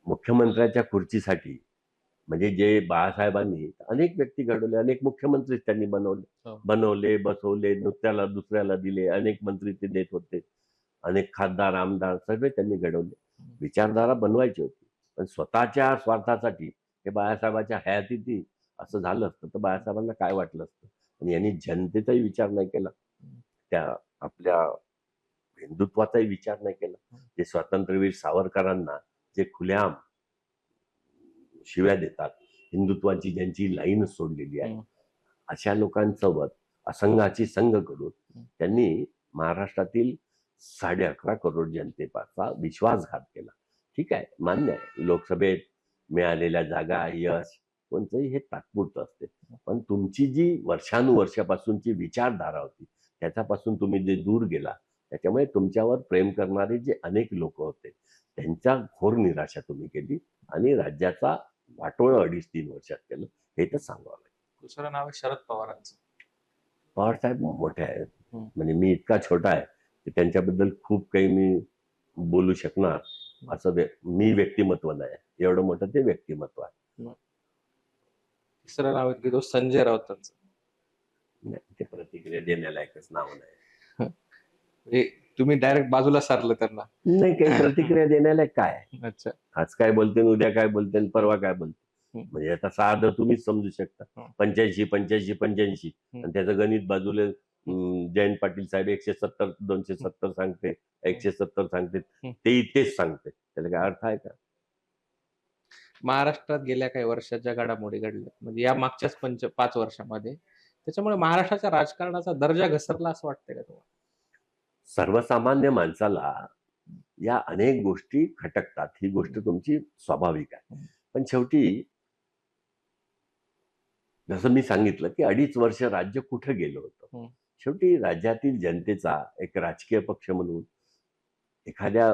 मुख्यमंत्र्याच्या खुर्चीसाठी म्हणजे जे बाळासाहेबांनी अनेक व्यक्ती घडवले, अनेक मुख्यमंत्रीच त्यांनी हो. बनवले, बसवले, नुसत्याला दुसऱ्याला दिले, अनेक मंत्री ते देत होते, अनेक खासदार, आमदार सगळे त्यांनी घडवले. विचारधारा बनवायची होती, पण स्वतःच्या स्वार्थासाठी हे बाळासाहेबांच्या हयातीतही असं झालं असतं तर बाळासाहेबांना काय वाटलं असतं. आणि यांनी जनतेचाही विचार नाही केला, त्या आपल्या हिंदुत्वाचाही विचार नाही केला. जे स्वातंत्र्यवीर सावरकरांना जे खुलेआम शिव्या देतात, हिंदुत्वाची ज्यांची लाईन सोडलेली आहे, अशा लोकांसोबत असंघाची संघ करून त्यांनी महाराष्ट्रातील 11.5 करोड जनतेचा विश्वासघात केला. ठीक आहे, मान्य आहे, लोकसभेत मिळालेल्या जागा, यश कोणतंही हे तात्पुरतं असते. पण तुमची जी वर्षानुवर्षापासूनची विचारधारा होती त्याच्यापासून तुम्ही जे दूर गेला, त्याच्यामुळे तुमच्यावर प्रेम करणारे जे अनेक लोक होते त्यांच्या घोर निराशा तुम्ही केली आणि राज्याचा वाटोळ 2.5-3 वर्षात केलं, हे तर सांगावं लागेल. दुसरं नाव आहे शरद पवारांचं. पवार साहेब मोठे आहेत, म्हणजे मी इतका छोटा आहे की त्यांच्याबद्दल खूप काही मी बोलू शकणार असं मी व्यक्तिमत्व नाही, एवढं मोठं ते व्यक्तिमत्व आहे. तिसरं नाव घेतो संजय राऊतांचं. नाही, ते प्रतिक्रिया देण्यालायकच नाव नाही. म्हणजे तुम्ही डायरेक्ट बाजूला सारलं त्यांना. नाही, काही प्रतिक्रिया देण्यालायक काय, अच्छा. आज काय बोलते, उद्या काय बोलते, परवा काय बोलते, म्हणजे आता साधं तुम्हीच समजू शकता. 85, 85, 85 आणि त्याचं गणित बाजूला जयंत पाटील साहेब 170, 270 सांगते, 170 सांगते, ते तेच सांगते, त्याला काय अर्थ आहे का? महाराष्ट्रात गेल्या काही वर्षाच्या घडामोडी घडल्या, म्हणजे या मागच्याच 5 वर्षामध्ये, त्याच्यामुळे महाराष्ट्राच्या राजकारणाचा दर्जा घसरला असं वाटतंय का तुम्हाला? सर्वसामान्य माणसाला या अनेक गोष्टी खटकतात, ही गोष्ट तुमची स्वाभाविक आहे. पण शेवटी जसं मी सांगितलं की 2.5 वर्ष राज्य कुठं गेलं होतं. शेवटी राज्यातील जनतेचा एक राजकीय पक्ष म्हणून एखाद्या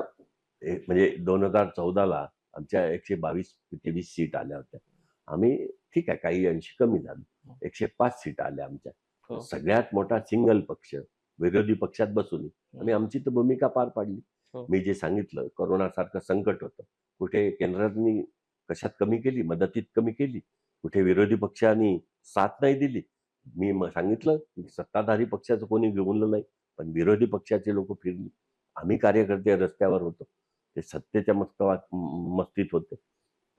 म्हणजे 2014ला आमच्या 122-23 सीट आल्या होत्या. आम्ही ठीक आहे, काही अंशी कमी झालं, 105 सीट आल्या आमच्या. सगळ्यात मोठा सिंगल पक्ष विरोधी पक्षात बसून आम्ही आमची तर भूमिका पार पाडली. मी जे सांगितलं, कोरोनासारखं संकट होतं, कुठे केंद्राने कशात कमी केली, मदतीत कमी केली, कुठे विरोधी पक्षांनी साथ नाही दिली. मी सांगितलं सत्ताधारी पक्षाचं कोणी घेऊन नाही, पण विरोधी पक्षाचे लोक फिरली, आम्ही कार्यकर्ते रस्त्यावर होतो, ते सत्तेच्या मस्तीत होते.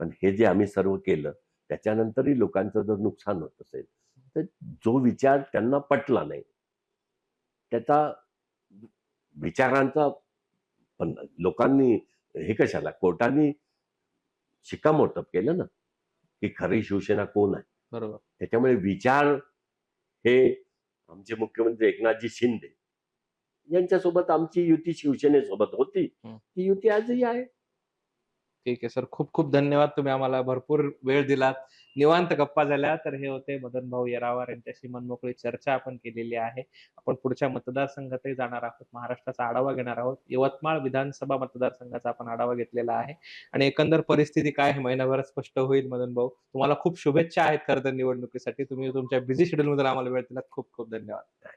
पण हे जे आम्ही सर्व केलं त्याच्यानंतरही लोकांचं जर नुकसान होत असेल तर जो विचार त्यांना पटला नाही, त्याचा विचारांचा पण लोकांनी हे कशाला, कोर्टाने शिक्कामोर्तब केलं ना की खरी शिवसेना कोण आहे. बरोबर. त्याच्यामुळे विचार हे आमचे मुख्यमंत्री एकनाथजी शिंदे यांच्यासोबत आमची युती शिवसेनेसोबत होती, ती युती आजही आहे. ठीक आहे सर, खूप खूप धन्यवाद. तुम्ही आम्हाला भरपूर वेळ दिलात, निवांत गप्पा झाल्या. तर हे होते मदन भाऊ येरावार यांच्याशी मनमोकळी चर्चा आपण केलेली आहे. आपण पुढच्या मतदारसंघातही जाणार आहोत, महाराष्ट्राचा आढावा घेणार आहोत. यवतमाळ विधानसभा मतदारसंघाचा आपण आढावा घेतलेला आहे आणि एकंदर परिस्थिती काय आहे महिनाभरात स्पष्ट होईल. मदन भाऊ, तुम्हाला खूप शुभेच्छा आहेत खरं तर निवडणुकीसाठी. तुम्ही तुमच्या बिझी शेड्यूलमधून आम्हाला वेळ दिलात. खूप खूप धन्यवाद.